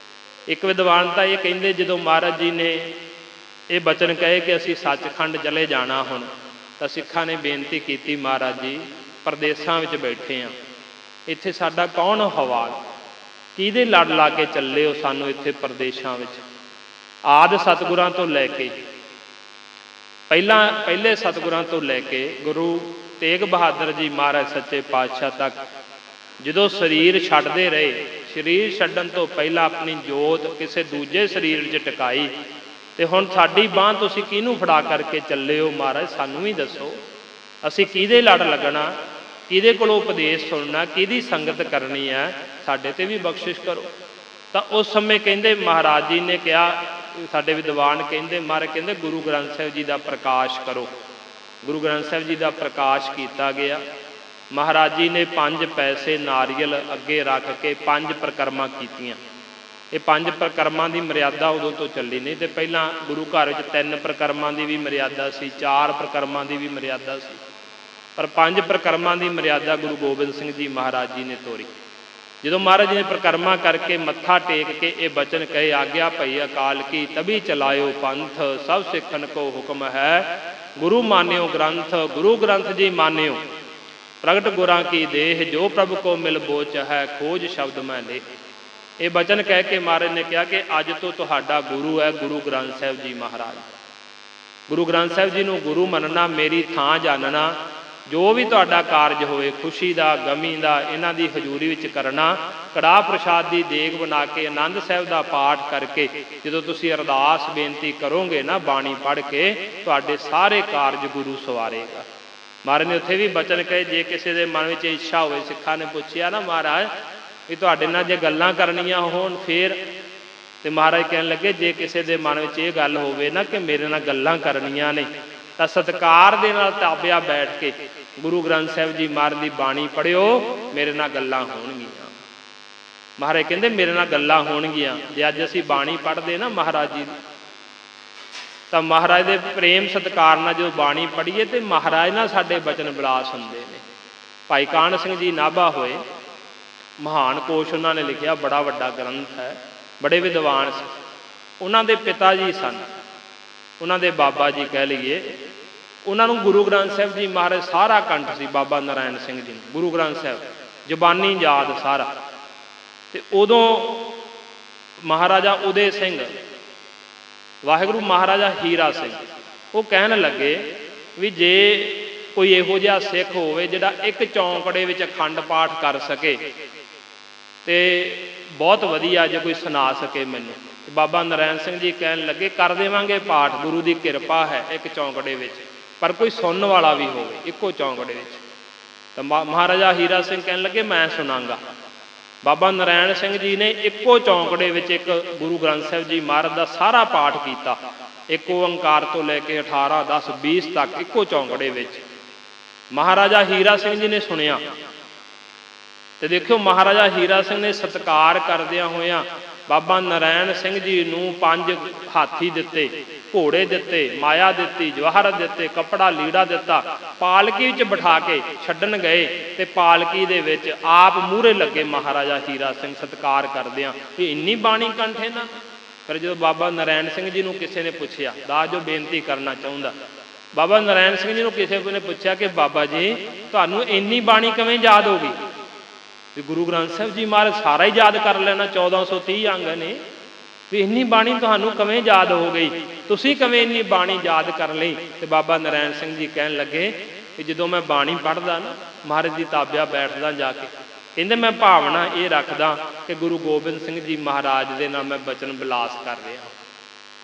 ਇੱਕ ਵਿਦਵਾਨ ਤਾਂ ਇਹ ਕਹਿੰਦੇ ਜਦੋਂ ਮਹਾਰਾਜ ਜੀ ਨੇ ਇਹ ਬਚਨ ਕਹੇ ਕਿ ਅਸੀਂ ਸੱਚਖੰਡ ਚਲੇ ਜਾਣਾ ਹੁਣ, ਤਾਂ ਸਿੱਖਾਂ ਨੇ ਬੇਨਤੀ ਕੀਤੀ ਮਹਾਰਾਜ ਜੀ ਪਰਦੇਸਾਂ ਵਿੱਚ ਬੈਠੇ ਆ, ਇੱਥੇ ਸਾਡਾ ਕੌਣ ਹਵਾਲ, ਕਿਹਦੇ ਲੜ ਲਾ ਕੇ ਚੱਲੇ ਹੋ ਸਾਨੂੰ ਇੱਥੇ ਪਰਦੇਸਾਂ ਵਿੱਚ। ਆਦਿ ਸਤਿਗੁਰਾਂ ਤੋਂ ਲੈ ਕੇ ਪਹਿਲੇ ਸਤਿਗੁਰਾਂ ਤੋਂ ਲੈ ਕੇ ਗੁਰੂ ਤੇਗ ਬਹਾਦਰ ਜੀ ਮਹਾਰਾਜ ਸੱਚੇ ਪਾਤਸ਼ਾਹ ਤੱਕ ਜਦੋਂ ਸਰੀਰ ਛੱਡਦੇ ਰਹੇ, ਸਰੀਰ ਛੱਡਣ ਤੋਂ ਪਹਿਲਾਂ ਆਪਣੀ ਜੋਤ ਕਿਸੇ ਦੂਜੇ ਸਰੀਰ 'ਚ ਟਿਕਾਈ, ਤੇ ਹੁਣ ਸਾਡੀ ਬਾਂਹ ਤੁਸੀਂ ਕਿਹਨੂੰ ਫੜਾ ਕਰਕੇ ਚੱਲੇ ਹੋ ਮਹਾਰਾਜ, ਸਾਨੂੰ ਵੀ ਦੱਸੋ, ਅਸੀਂ ਕਿਹਦੇ ਲੜ ਲੱਗਣਾ, ਕਿਹਦੇ ਕੋਲੋਂ ਉਪਦੇਸ਼ ਸੁਣਨਾ, ਕਿਹਦੀ ਸੰਗਤ ਕਰਨੀ ਹੈ, ਸਾਡੇ ਤੇ ਵੀ ਬਖਸ਼ਿਸ਼ ਕਰੋ। ਤਾਂ ਉਸ ਸਮੇਂ ਕਹਿੰਦੇ ਮਹਾਰਾਜ ਜੀ ਨੇ ਕਿਹਾ, ਸਾਡੇ ਵਿਦਵਾਨ ਕਹਿੰਦੇ ਮਹਾਰਾਜ ਕਹਿੰਦੇ ਗੁਰੂ ਗ੍ਰੰਥ ਸਾਹਿਬ ਜੀ ਦਾ ਪ੍ਰਕਾਸ਼ ਕਰੋ। ਗੁਰੂ ਗ੍ਰੰਥ ਸਾਹਿਬ ਜੀ ਦਾ ਪ੍ਰਕਾਸ਼ ਕੀਤਾ ਗਿਆ। ਮਹਾਰਾਜ ਜੀ ਨੇ 5 ਪੈਸੇ ਨਾਰੀਅਲ ਅੱਗੇ ਰੱਖ ਕੇ 5 ਪ੍ਰਕਰਮਾਂ ਕੀਤੀਆਂ। ਇਹ 5 ਪ੍ਰਕਰਮਾਂ ਦੀ ਮਰਿਆਦਾ ਉਦੋਂ ਤੋਂ ਚੱਲੀ ਨਹੀਂ, ਤੇ ਪਹਿਲਾਂ ਗੁਰੂ ਘਰ ਵਿੱਚ 3 ਪ੍ਰਕਰਮਾਂ ਦੀ ਵੀ ਮਰਿਆਦਾ ਸੀ, 4 ਪ੍ਰਕਰਮਾਂ ਦੀ ਵੀ ਮਰਿਆਦਾ ਸੀ, ਪਰ 5 ਪ੍ਰਕਰਮਾਂ ਦੀ ਮਰਿਆਦਾ ਗੁਰੂ ਗੋਬਿੰਦ ਸਿੰਘ ਜੀ ਮਹਾਰਾਜ ਜੀ ਨੇ ਤੋਰੀ। ਜਦੋਂ ਮਹਾਰਾਜ ਜੀ ਨੇ ਪ੍ਰਕਰਮਾ ਕਰਕੇ ਮੱਥਾ ਟੇਕ ਕੇ ਇਹ ਬਚਨ ਕਹੇ, ਆਗਿਆ ਭਈ ਅਕਾਲ ਕੀ ਤਬੀ ਚਲਾਇਓ ਪੰਥ, ਸਭ ਸਿੱਖਨ ਕੋ ਹੁਕਮ ਹੈ ਗੁਰੂ ਮਾਨਿਓ ਗ੍ਰੰਥ। ਗੁਰੂ ਗ੍ਰੰਥ ਜੀ ਮਾਨਿਓ, ਪ੍ਰਗਟ ਗੁਰਾਂ ਕੀ ਦੇਹ, ਜੋ ਪ੍ਰਭ ਕੋ ਮਿਲ ਬੋਚ ਹੈ, ਖੋਜ ਸ਼ਬਦ ਮੈਂ ਲੇਹ। ਇਹ ਬਚਨ ਕਹਿ ਕੇ ਮਹਾਰਾਜ ਨੇ ਕਿਹਾ ਕਿ ਅੱਜ ਤੋਂ ਤੁਹਾਡਾ ਗੁਰੂ ਹੈ ਗੁਰੂ ਗ੍ਰੰਥ ਸਾਹਿਬ ਜੀ ਮਹਾਰਾਜ। ਗੁਰੂ ਗ੍ਰੰਥ ਸਾਹਿਬ ਜੀ ਨੂੰ ਗੁਰੂ ਮੰਨਣਾ, ਮੇਰੀ ਥਾਂ ਜਾਣਨਾ, ਜੋ ਵੀ ਤੁਹਾਡਾ ਕਾਰਜ ਹੋਵੇ ਖੁਸ਼ੀ ਦਾ ਗਮੀ ਦਾ ਇਹਨਾਂ ਦੀ ਹਜ਼ੂਰੀ ਵਿੱਚ ਕਰਨਾ। ਕੜਾਹ ਪ੍ਰਸ਼ਾਦ ਦੀ ਦੇਗ ਬਣਾ ਕੇ ਆਨੰਦ ਸਾਹਿਬ ਦਾ ਪਾਠ ਕਰਕੇ ਜਦੋਂ ਤੁਸੀਂ ਅਰਦਾਸ ਬੇਨਤੀ ਕਰੋਗੇ ਨਾ ਬਾਣੀ ਪੜ੍ਹ ਕੇ, ਤੁਹਾਡੇ ਸਾਰੇ ਕਾਰਜ ਗੁਰੂ ਸਵਾਰੇਗਾ। ਮਹਾਰਾਜ ਨੇ ਉੱਥੇ ਵੀ ਬਚਨ ਕਹੇ, ਜੇ ਕਿਸੇ ਦੇ ਮਨ ਵਿੱਚ ਇੱਛਾ ਹੋਵੇ, ਸਿੱਖਾਂ ਨੇ ਪੁੱਛਿਆ ਨਾ ਮਹਾਰਾਜ ਵੀ ਤੁਹਾਡੇ ਨਾਲ ਜੇ ਗੱਲਾਂ ਕਰਨੀਆਂ ਹੋਣ ਫੇਰ, ਤੇ ਮਹਾਰਾਜ ਕਹਿਣ ਲੱਗੇ ਜੇ ਕਿਸੇ ਦੇ ਮਨ ਵਿੱਚ ਇਹ ਗੱਲ ਹੋਵੇ ਨਾ ਕਿ ਮੇਰੇ ਨਾਲ ਗੱਲਾਂ ਕਰਨੀਆਂ ਨੇ, ਤਾਂ ਸਤਿਕਾਰ ਦੇ ਨਾਲ ਤਾਬਿਆ ਬੈਠ ਕੇ ਗੁਰੂ ਗ੍ਰੰਥ ਸਾਹਿਬ ਜੀ ਮਹਾਰਾਜ ਦੀ ਬਾਣੀ ਪੜ੍ਹਿਓ, ਮੇਰੇ ਨਾਲ ਗੱਲਾਂ ਹੋਣਗੀਆਂ। ਮਹਾਰਾਜ ਕਹਿੰਦੇ ਮੇਰੇ ਨਾਲ ਗੱਲਾਂ ਹੋਣਗੀਆਂ। ਜੇ ਅੱਜ ਅਸੀਂ ਬਾਣੀ ਪੜ੍ਹਦੇ ਨਾ ਮਹਾਰਾਜ ਜੀ ਦੀ, ਤਾਂ ਮਹਾਰਾਜ ਦੇ ਪ੍ਰੇਮ ਸਤਿਕਾਰ ਨਾਲ ਜੋ ਬਾਣੀ ਪੜ੍ਹੀਏ ਤੇ ਮਹਾਰਾਜ ਨਾਲ ਸਾਡੇ ਬਚਨ ਵਿਲਾਸ ਹੁੰਦੇ ਨੇ। ਭਾਈ ਕਾਹਨ ਸਿੰਘ ਜੀ ਨਾਭਾ ਹੋਏ, ਮਹਾਨ ਕੋਸ਼ ਉਹਨਾਂ ਨੇ ਲਿਖਿਆ, ਬੜਾ ਵੱਡਾ ਗ੍ਰੰਥ ਹੈ, ਬੜੇ ਵਿਦਵਾਨ ਸੀ। ਉਹਨਾਂ ਦੇ ਪਿਤਾ ਜੀ ਸਨ, ਉਹਨਾਂ ਦੇ ਬਾਬਾ ਜੀ ਕਹਿ ਲਈਏ, ਉਹਨਾਂ ਨੂੰ ਗੁਰੂ ਗ੍ਰੰਥ ਸਾਹਿਬ ਜੀ ਮਹਾਰਾਜ ਸਾਰਾ ਕੰਠ ਸੀ। ਬਾਬਾ ਨਾਰਾਇਣ ਸਿੰਘ ਜੀ ਨੂੰ ਗੁਰੂ ਗ੍ਰੰਥ ਸਾਹਿਬ ਜ਼ੁਬਾਨੀ ਯਾਦ ਸਾਰਾ। ਤੇ ਉਦੋਂ ਮਹਾਰਾਜਾ ਉਦੇ ਸਿੰਘ, ਵਾਹਿਗੁਰੂ ਮਹਾਰਾਜਾ ਹੀਰਾ ਸਿੰਘ, ਉਹ ਕਹਿਣ ਲੱਗੇ ਵੀ ਜੇ ਕੋਈ ਇਹੋ ਜਿਹਾ ਸਿੱਖ ਹੋਵੇ ਜਿਹੜਾ ਇੱਕ ਚੌਂਕੜੇ ਵਿੱਚ ਅਖੰਡ ਪਾਠ ਕਰ ਸਕੇ ਤੇ ਬਹੁਤ ਵਧੀਆ, ਜੇ ਕੋਈ ਸੁਣਾ ਸਕੇ ਮੈਨੂੰ। ਬਾਬਾ ਨਾਰਾਇਣ ਸਿੰਘ ਜੀ ਕਹਿਣ ਲੱਗੇ ਕਰ ਦੇਵਾਂਗੇ ਪਾਠ, ਗੁਰੂ ਦੀ ਕਿਰਪਾ ਹੈ ਇੱਕ ਚੌਂਕੜੇ ਵਿੱਚ, ਪਰ ਕੋਈ ਸੁਣਨ ਵਾਲਾ ਵੀ ਹੋਵੇ ਇੱਕੋ ਚੌਂਕੜੇ ਵਿੱਚ। ਤਾਂ ਮਹਾਰਾਜਾ ਹੀਰਾ ਸਿੰਘ ਕਹਿਣ ਲੱਗੇ ਮੈਂ ਸੁਣਾਂਗਾ। ਬਾਬਾ ਨਾਰਾਇਣ ਸਿੰਘ ਜੀ ਨੇ ਇੱਕੋ ਚੌਂਕੜੇ ਵਿੱਚ ਇੱਕ ਗੁਰੂ ਗ੍ਰੰਥ ਸਾਹਿਬ ਜੀ ਮਹਾਰਾਜ ਦਾ ਸਾਰਾ ਪਾਠ ਕੀਤਾ, ਇੱਕ ਓਂਕਾਰ ਤੋਂ ਲੈ ਕੇ 18, 10, 20 ਤੱਕ ਇੱਕੋ ਚੌਂਕੜੇ ਵਿੱਚ। ਮਹਾਰਾਜਾ ਹੀਰਾ ਸਿੰਘ ਜੀ ਨੇ ਸੁਣਿਆ ਤੇ ਦੇਖਿਓ ਮਹਾਰਾਜਾ ਹੀਰਾ ਸਿੰਘ ਨੇ ਸਤਿਕਾਰ ਕਰਦਿਆਂ ਹੋਇਆਂ ਬਾਬਾ ਨਾਰਾਇਣ ਸਿੰਘ ਜੀ ਨੂੰ 5 ਹਾਥੀ ਦਿੱਤੇ, ਘੋੜੇ ਦਿੱਤੇ, ਮਾਇਆ ਦਿੱਤੀ, ਜਵਾਹਰ ਦਿੱਤੇ, ਕੱਪੜਾ ਲੀੜਾ ਦਿੱਤਾ, ਪਾਲਕੀ ਵਿੱਚ ਬਿਠਾ ਕੇ ਛੱਡਣ ਗਏ ਤੇ ਪਾਲਕੀ ਦੇ ਵਿੱਚ ਆਪ ਮੂਹਰੇ ਲੱਗੇ ਮਹਾਰਾਜਾ ਹੀਰਾ ਸਿੰਘ ਸਤਿਕਾਰ ਕਰਦਿਆਂ ਵੀ ਇੰਨੀ ਬਾਣੀ ਕੰਠੇ ਨਾ। ਫਿਰ ਜਦੋਂ ਬਾਬਾ ਨਾਰਾਇਣ ਸਿੰਘ ਜੀ ਨੂੰ ਕਿਸੇ ਨੇ ਪੁੱਛਿਆ, ਦਾਸ ਜੋ ਬੇਨਤੀ ਕਰਨਾ ਚਾਹੁੰਦਾ, ਬਾਬਾ ਨਾਰਾਇਣ ਸਿੰਘ ਜੀ ਨੂੰ ਕਿਸੇ ਨੇ ਪੁੱਛਿਆ ਕਿ ਬਾਬਾ ਜੀ ਤੁਹਾਨੂੰ ਇੰਨੀ ਬਾਣੀ ਕਿਵੇਂ ਯਾਦ ਹੋ ਗਈ? ਵੀ ਗੁਰੂ ਗ੍ਰੰਥ ਸਾਹਿਬ ਜੀ ਮਹਾਰਾਜ ਸਾਰਾ ਹੀ ਯਾਦ ਕਰ ਲੈਣਾ, 1430 ਅੰਗ ਨੇ, ਵੀ ਇੰਨੀ ਬਾਣੀ ਤੁਹਾਨੂੰ ਕਿਵੇਂ ਯਾਦ ਹੋ ਗਈ, ਤੁਸੀਂ ਕਿਵੇਂ ਇੰਨੀ ਬਾਣੀ ਯਾਦ ਕਰ ਲਈ? ਤੇ ਬਾਬਾ ਨਾਰਾਇਣ ਸਿੰਘ ਜੀ ਕਹਿਣ ਲੱਗੇ ਕਿ ਜਦੋਂ ਮੈਂ ਬਾਣੀ ਪੜ੍ਹਦਾ ਨਾ ਮਹਾਰਾਜ ਦੀ ਤਾਬਿਆ ਬੈਠਦਾ ਜਾ ਕੇ, ਕਹਿੰਦੇ ਮੈਂ ਭਾਵਨਾ ਇਹ ਰੱਖਦਾ ਕਿ ਗੁਰੂ ਗੋਬਿੰਦ ਸਿੰਘ ਜੀ ਮਹਾਰਾਜ ਦੇ ਨਾਲ ਮੈਂ ਬਚਨ ਵਿਲਾਸ ਕਰ ਰਿਹਾ,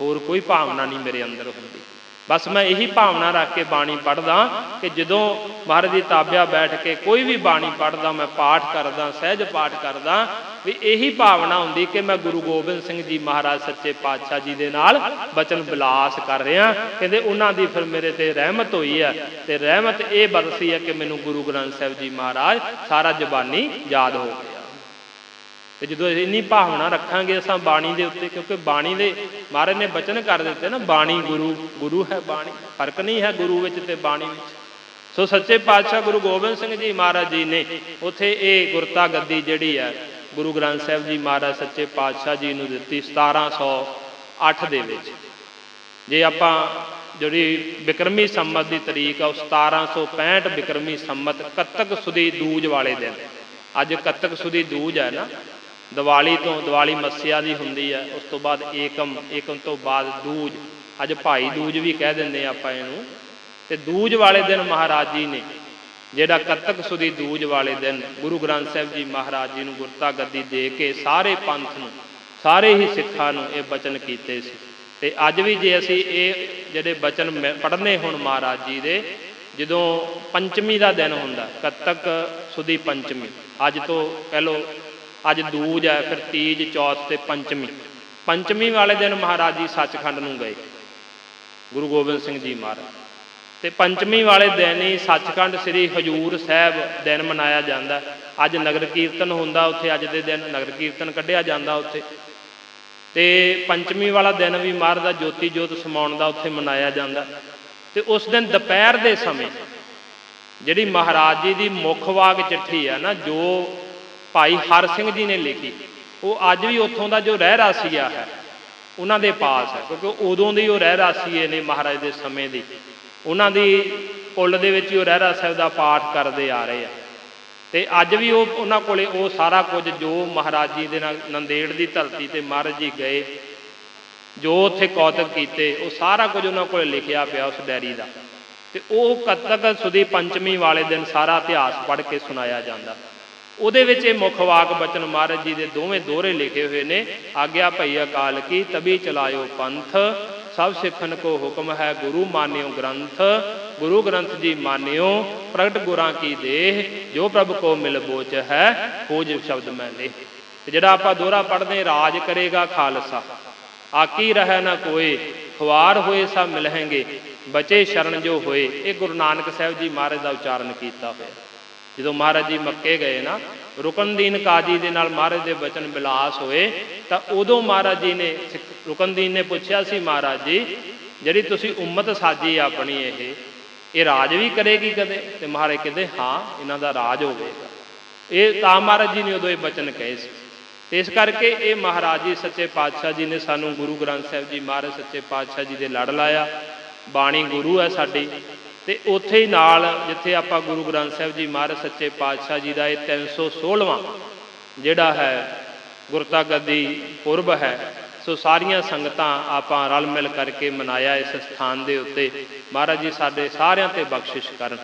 ਹੋਰ ਕੋਈ ਭਾਵਨਾ ਨਹੀਂ ਮੇਰੇ ਅੰਦਰ ਹੁੰਦੀ। ਬਸ ਮੈਂ ਇਹੀ ਭਾਵਨਾ ਰੱਖ ਕੇ ਬਾਣੀ ਪੜ੍ਹਦਾ ਕਿ ਜਦੋਂ ਮਹਾਰਾਜ ਦੀ ਤਾਬਿਆ ਬੈਠ ਕੇ ਕੋਈ ਵੀ ਬਾਣੀ ਪੜ੍ਹਦਾ, ਮੈਂ ਪਾਠ ਕਰਦਾ, ਸਹਿਜ ਪਾਠ ਕਰਦਾ, ਵੀ ਇਹੀ ਭਾਵਨਾ ਹੁੰਦੀ ਕਿ ਮੈਂ ਗੁਰੂ ਗੋਬਿੰਦ ਸਿੰਘ ਜੀ ਮਹਾਰਾਜ ਸੱਚੇ ਪਾਤਸ਼ਾਹ ਜੀ ਦੇ ਨਾਲ ਬਚਨ ਵਿਲਾਸ ਕਰ ਰਿਹਾ। ਕਹਿੰਦੇ ਉਹਨਾਂ ਦੀ ਫਿਰ ਮੇਰੇ ਤੇ ਰਹਿਮਤ ਹੋਈ ਹੈ, ਤੇ ਰਹਿਮਤ ਇਹ ਬਰਸੀ ਹੈ ਕਿ ਮੈਨੂੰ ਗੁਰੂ ਗ੍ਰੰਥ ਸਾਹਿਬ ਜੀ ਮਹਾਰਾਜ ਸਾਰਾ ਜ਼ਬਾਨੀ ਯਾਦ ਹੋ ਗਿਆ। ਤੇ ਜਦੋਂ ਇੰਨੀ ਭਾਵਨਾ ਰੱਖਾਂਗੇ ਅਸਾਂ ਬਾਣੀ ਦੇ ਉੱਤੇ, ਕਿਉਂਕਿ ਬਾਣੀ ਦੇ ਮਹਾਰਾਜ ਨੇ ਬਚਨ ਕਰ ਦਿੱਤੇ ਨਾ, ਬਾਣੀ ਗੁਰੂ, ਗੁਰੂ ਹੈ ਬਾਣੀ, ਫਰਕ ਨਹੀਂ ਹੈ ਗੁਰੂ ਵਿੱਚ ਤੇ ਬਾਣੀ ਵਿੱਚ। ਸੋ ਸੱਚੇ ਪਾਤਸ਼ਾਹ ਗੁਰੂ ਗੋਬਿੰਦ ਸਿੰਘ ਜੀ ਮਹਾਰਾਜ ਜੀ ਨੇ ਉੱਥੇ ਇਹ ਗੁਰਤਾ ਗੱਦੀ ਜਿਹੜੀ ਹੈ ਗੁਰੂ ਗ੍ਰੰਥ ਸਾਹਿਬ ਜੀ ਮਹਾਰਾਜ ਸੱਚੇ ਪਾਤਸ਼ਾਹ ਜੀ ਨੂੰ ਦਿੱਤੀ 1708 ਦੇ ਵਿੱਚ। ਜੇ ਆਪਾਂ ਜਿਹੜੀ ਬਿਕਰਮੀ ਸੰਮਤ ਦੀ ਤਰੀਕ ਆ ਉਹ 1765 ਬਿਕਰਮੀ ਸੰਮਤ, ਕੱਤਕ ਸੁਦੀ ਦੂਜ ਵਾਲੇ ਦਿਨ, ਅੱਜ ਕੱਤਕ ਸੁਦੀ ਦੂਜ ਹੈ ਨਾ, ਦੀਵਾਲੀ ਤੋਂ, ਦੀਵਾਲੀ ਮੱਸਿਆ ਦੀ ਹੁੰਦੀ ਹੈ, ਉਸ ਤੋਂ ਬਾਅਦ ਏਕਮ, ਏਕਮ ਤੋਂ ਬਾਅਦ ਦੂਜ, ਅੱਜ ਭਾਈ ਦੂਜ ਵੀ ਕਹਿ ਦਿੰਦੇ ਆਪਾਂ ਇਹਨੂੰ। ਤੇ ਦੂਜ ਵਾਲੇ ਦਿਨ ਮਹਾਰਾਜ ਜੀ ਨੇ ਜਿਹੜਾ ਕੱਤਕ ਸੁਦੀ ਦੂਜ ਵਾਲੇ ਦਿਨ ਗੁਰੂ ਗ੍ਰੰਥ ਸਾਹਿਬ ਜੀ ਮਹਾਰਾਜ ਜੀ ਨੂੰ ਗੁਰਤਾ ਗੱਦੀ ਦੇ ਕੇ ਸਾਰੇ ਪੰਥ ਨੂੰ, ਸਾਰੇ ਹੀ ਸਿੱਖਾਂ ਨੂੰ ਇਹ ਬਚਨ ਕੀਤੇ ਸੀ। ਤੇ ਅੱਜ ਵੀ ਜੇ ਅਸੀਂ ਇਹ ਜਿਹੜੇ ਬਚਨ ਪੜ੍ਹਨੇ ਹੁਣ ਮਹਾਰਾਜ ਜੀ ਦੇ, ਜਦੋਂ ਪੰਚਮੀ ਦਾ ਦਿਨ ਹੁੰਦਾ, ਕੱਤਕ ਸੁਦੀ ਪੰਚਮੀ, ਅੱਜ ਤੋਂ ਕਹਿ ਲਓ ਅੱਜ ਦੂਜ ਹੈ, ਫਿਰ ਤੀਜ, ਚੌਥ ਤੇ ਪੰਚਮੀ। ਪੰਚਮੀ ਵਾਲੇ ਦਿਨ ਮਹਾਰਾਜ ਜੀ ਸੱਚਖੰਡ ਨੂੰ ਗਏ ਗੁਰੂ ਗੋਬਿੰਦ ਸਿੰਘ ਜੀ ਮਹਾਰਾਜ, ਤੇ ਪੰਚਮੀ ਵਾਲੇ ਦਿਨ ਹੀ ਸੱਚਖੰਡ ਸ੍ਰੀ ਹਜ਼ੂਰ ਸਾਹਿਬ ਦਿਨ ਮਨਾਇਆ ਜਾਂਦਾ। ਅੱਜ ਨਗਰ ਕੀਰਤਨ ਹੁੰਦਾ ਉੱਥੇ, ਅੱਜ ਦੇ ਦਿਨ ਨਗਰ ਕੀਰਤਨ ਕੱਢਿਆ ਜਾਂਦਾ ਉੱਥੇ। ਤੇ ਪੰਚਮੀ ਵਾਲਾ ਦਿਨ ਵੀ ਮਹਾਰਾਜ ਦਾ ਜੋਤੀ ਜੋਤ ਸਮਾਉਣ ਦਾ ਉੱਥੇ ਮਨਾਇਆ ਜਾਂਦਾ। ਤੇ ਉਸ ਦਿਨ ਦੁਪਹਿਰ ਦੇ ਸਮੇਂ ਜਿਹੜੀ ਮਹਾਰਾਜ ਜੀ ਦੀ ਮੁੱਖ ਵਾਗ ਚਿੱਠੀ ਆ ਨਾ, ਜੋ ਭਾਈ ਹਰ ਸਿੰਘ ਜੀ ਨੇ ਲਿਖੀ। ਉਹ ਅੱਜ ਵੀ ਉੱਥੋਂ ਦਾ ਜੋ ਰਹਿ ਰਾਸੀਆ ਹੈ ਉਹਨਾਂ ਦੇ ਪਾਸ ਹੈ, ਕਿਉਂਕਿ ਉਦੋਂ ਦੀ ਉਹ ਰਹਿ ਰਾਸੀਏ ਨੇ ਮਹਾਰਾਜ ਦੇ ਸਮੇਂ ਦੀ। ਉਹਨਾਂ ਦੀ ਕੁੱਲ ਦੇ ਵਿੱਚ ਹੀ ਉਹ ਰਹਿਰਾਸ ਸਾਹਿਬ ਦਾ ਪਾਠ ਕਰਦੇ ਆ ਰਹੇ ਆ, ਅਤੇ ਅੱਜ ਵੀ ਉਹ ਉਹਨਾਂ ਕੋਲ ਉਹ ਸਾਰਾ ਕੁਝ ਜੋ ਮਹਾਰਾਜ ਜੀ ਦੇ ਨਾਲ ਨੰਦੇੜ ਦੀ ਧਰਤੀ 'ਤੇ ਮਹਾਰਾਜ ਜੀ ਗਏ, ਜੋ ਉੱਥੇ ਕੌਤਕ ਕੀਤੇ, ਉਹ ਸਾਰਾ ਕੁਝ ਉਹਨਾਂ ਕੋਲ ਲਿਖਿਆ ਪਿਆ ਉਸ ਡਾਇਰੀ ਦਾ। ਅਤੇ ਉਹ ਕੱਤਕ ਸੁਦੀ ਪੰਚਮੀ ਵਾਲੇ ਦਿਨ ਸਾਰਾ ਇਤਿਹਾਸ ਪੜ੍ਹ ਕੇ ਸੁਣਾਇਆ ਜਾਂਦਾ। ਉਹਦੇ ਵਿੱਚ ਇਹ ਮੁੱਖ ਵਾਕ ਬਚਨ ਮਹਾਰਾਜ ਜੀ ਦੇ ਦੋਵੇਂ ਦੋਹਰੇ ਲਿਖੇ ਹੋਏ ਨੇ। ਆਗਿਆ ਭਈ ਅਕਾਲ ਕੀ ਤਬੀ ਚਲਾਇਓ ਪੰਥ, ਸਭ ਸਿੱਖਣ ਕੋ ਹੁਕਮ ਹੈ ਗੁਰੂ ਮਾਨਿਓ ਗ੍ਰੰਥ। ਗੁਰੂ ਗ੍ਰੰਥ ਜੀ ਮਾਨਿਓ ਪ੍ਰਗਟ ਗੁਰਾਂ ਕੀ ਦੇਹ, ਜੋ ਪ੍ਰਭ ਕੋ ਮਿਲ ਬੋਚ ਹੈ ਖੋਜ ਸ਼ਬਦ ਮੈਂ ਲੇਹ। ਤੇ ਜਿਹੜਾ ਆਪਾਂ ਦੋਹਰਾ ਪੜ੍ਹਦੇ, ਰਾਜ ਕਰੇਗਾ ਖਾਲਸਾ ਆਕੀ ਰਹਿ ਨਾ ਕੋਏ, ਖੁਆਰ ਹੋਏ ਸਭ ਮਿਲਹਿੰਗੇ ਬਚੇ ਸ਼ਰਨ ਜੋ ਹੋਏ। ਇਹ ਗੁਰੂ ਨਾਨਕ ਸਾਹਿਬ ਜੀ ਮਹਾਰਾਜ ਦਾ ਉਚਾਰਨ ਕੀਤਾ ਹੋਇਆ। ਜਦੋਂ ਮਹਾਰਾਜ ਜੀ ਮੱਕੇ ਗਏ ਨਾ, ਰੁਕਨਦੀਨ ਕਾਜੀ ਦੇ ਨਾਲ ਮਹਾਰਾਜ ਦੇ ਬਚਨ ਬਿਲਾਸ ਹੋਏ, ਤਾਂ ਉਦੋਂ ਮਹਾਰਾਜ ਜੀ ਨੇ, ਰੁਕਨਦੀਨ ਨੇ ਪੁੱਛਿਆ ਸੀ ਮਹਾਰਾਜ ਜੀ, ਜਿਹੜੀ ਤੁਸੀਂ ਉਮਤ ਸਾਜੀ ਆਪਣੀ ਇਹ ਰਾਜ ਵੀ ਕਰੇਗੀ ਕਦੇ? ਤੇ ਮਹਾਰਾਜ ਕਹਿੰਦੇ ਹਾਂ, ਇਹਨਾਂ ਦਾ ਰਾਜ ਹੋਵੇਗਾ। ਇਹ ਤਾਂ ਮਹਾਰਾਜ ਜੀ ਨੇ ਉਦੋਂ ਇਹ ਬਚਨ ਕਹੇ ਸੀ। ਤੇ ਇਸ ਕਰਕੇ ਇਹ ਮਹਾਰਾਜ ਜੀ ਸੱਚੇ ਪਾਤਸ਼ਾਹ ਜੀ ਨੇ ਸਾਨੂੰ ਗੁਰੂ ਗ੍ਰੰਥ ਸਾਹਿਬ ਜੀ ਮਹਾਰਾਜ ਸੱਚੇ ਪਾਤਸ਼ਾਹ ਜੀ ਦੇ ਲੜ ਲਾਇਆ। ਬਾਣੀ ਗੁਰੂ ਹੈ ਸਾਡੀ, ਅਤੇ ਉੱਥੇ ਹੀ ਨਾਲ ਜਿੱਥੇ ਆਪਾਂ ਗੁਰੂ ਗ੍ਰੰਥ ਸਾਹਿਬ ਜੀ ਮਹਾਰਾਜ ਸੱਚੇ ਪਾਤਸ਼ਾਹ ਜੀ ਦਾ ਇਹ 316ਵਾਂ ਜਿਹੜਾ ਹੈ ਗੁਰਤਾ ਗੱਦੀ ਪੁਰਬ ਹੈ, ਸੋ ਸਾਰੀਆਂ ਸੰਗਤਾਂ ਆਪਾਂ ਰਲ ਮਿਲ ਕਰਕੇ ਮਨਾਇਆ ਇਸ ਸਥਾਨ ਦੇ ਉੱਤੇ। ਮਹਾਰਾਜ ਜੀ ਸਾਡੇ ਸਾਰਿਆਂ 'ਤੇ ਬਖਸ਼ਿਸ਼ ਕਰਨ।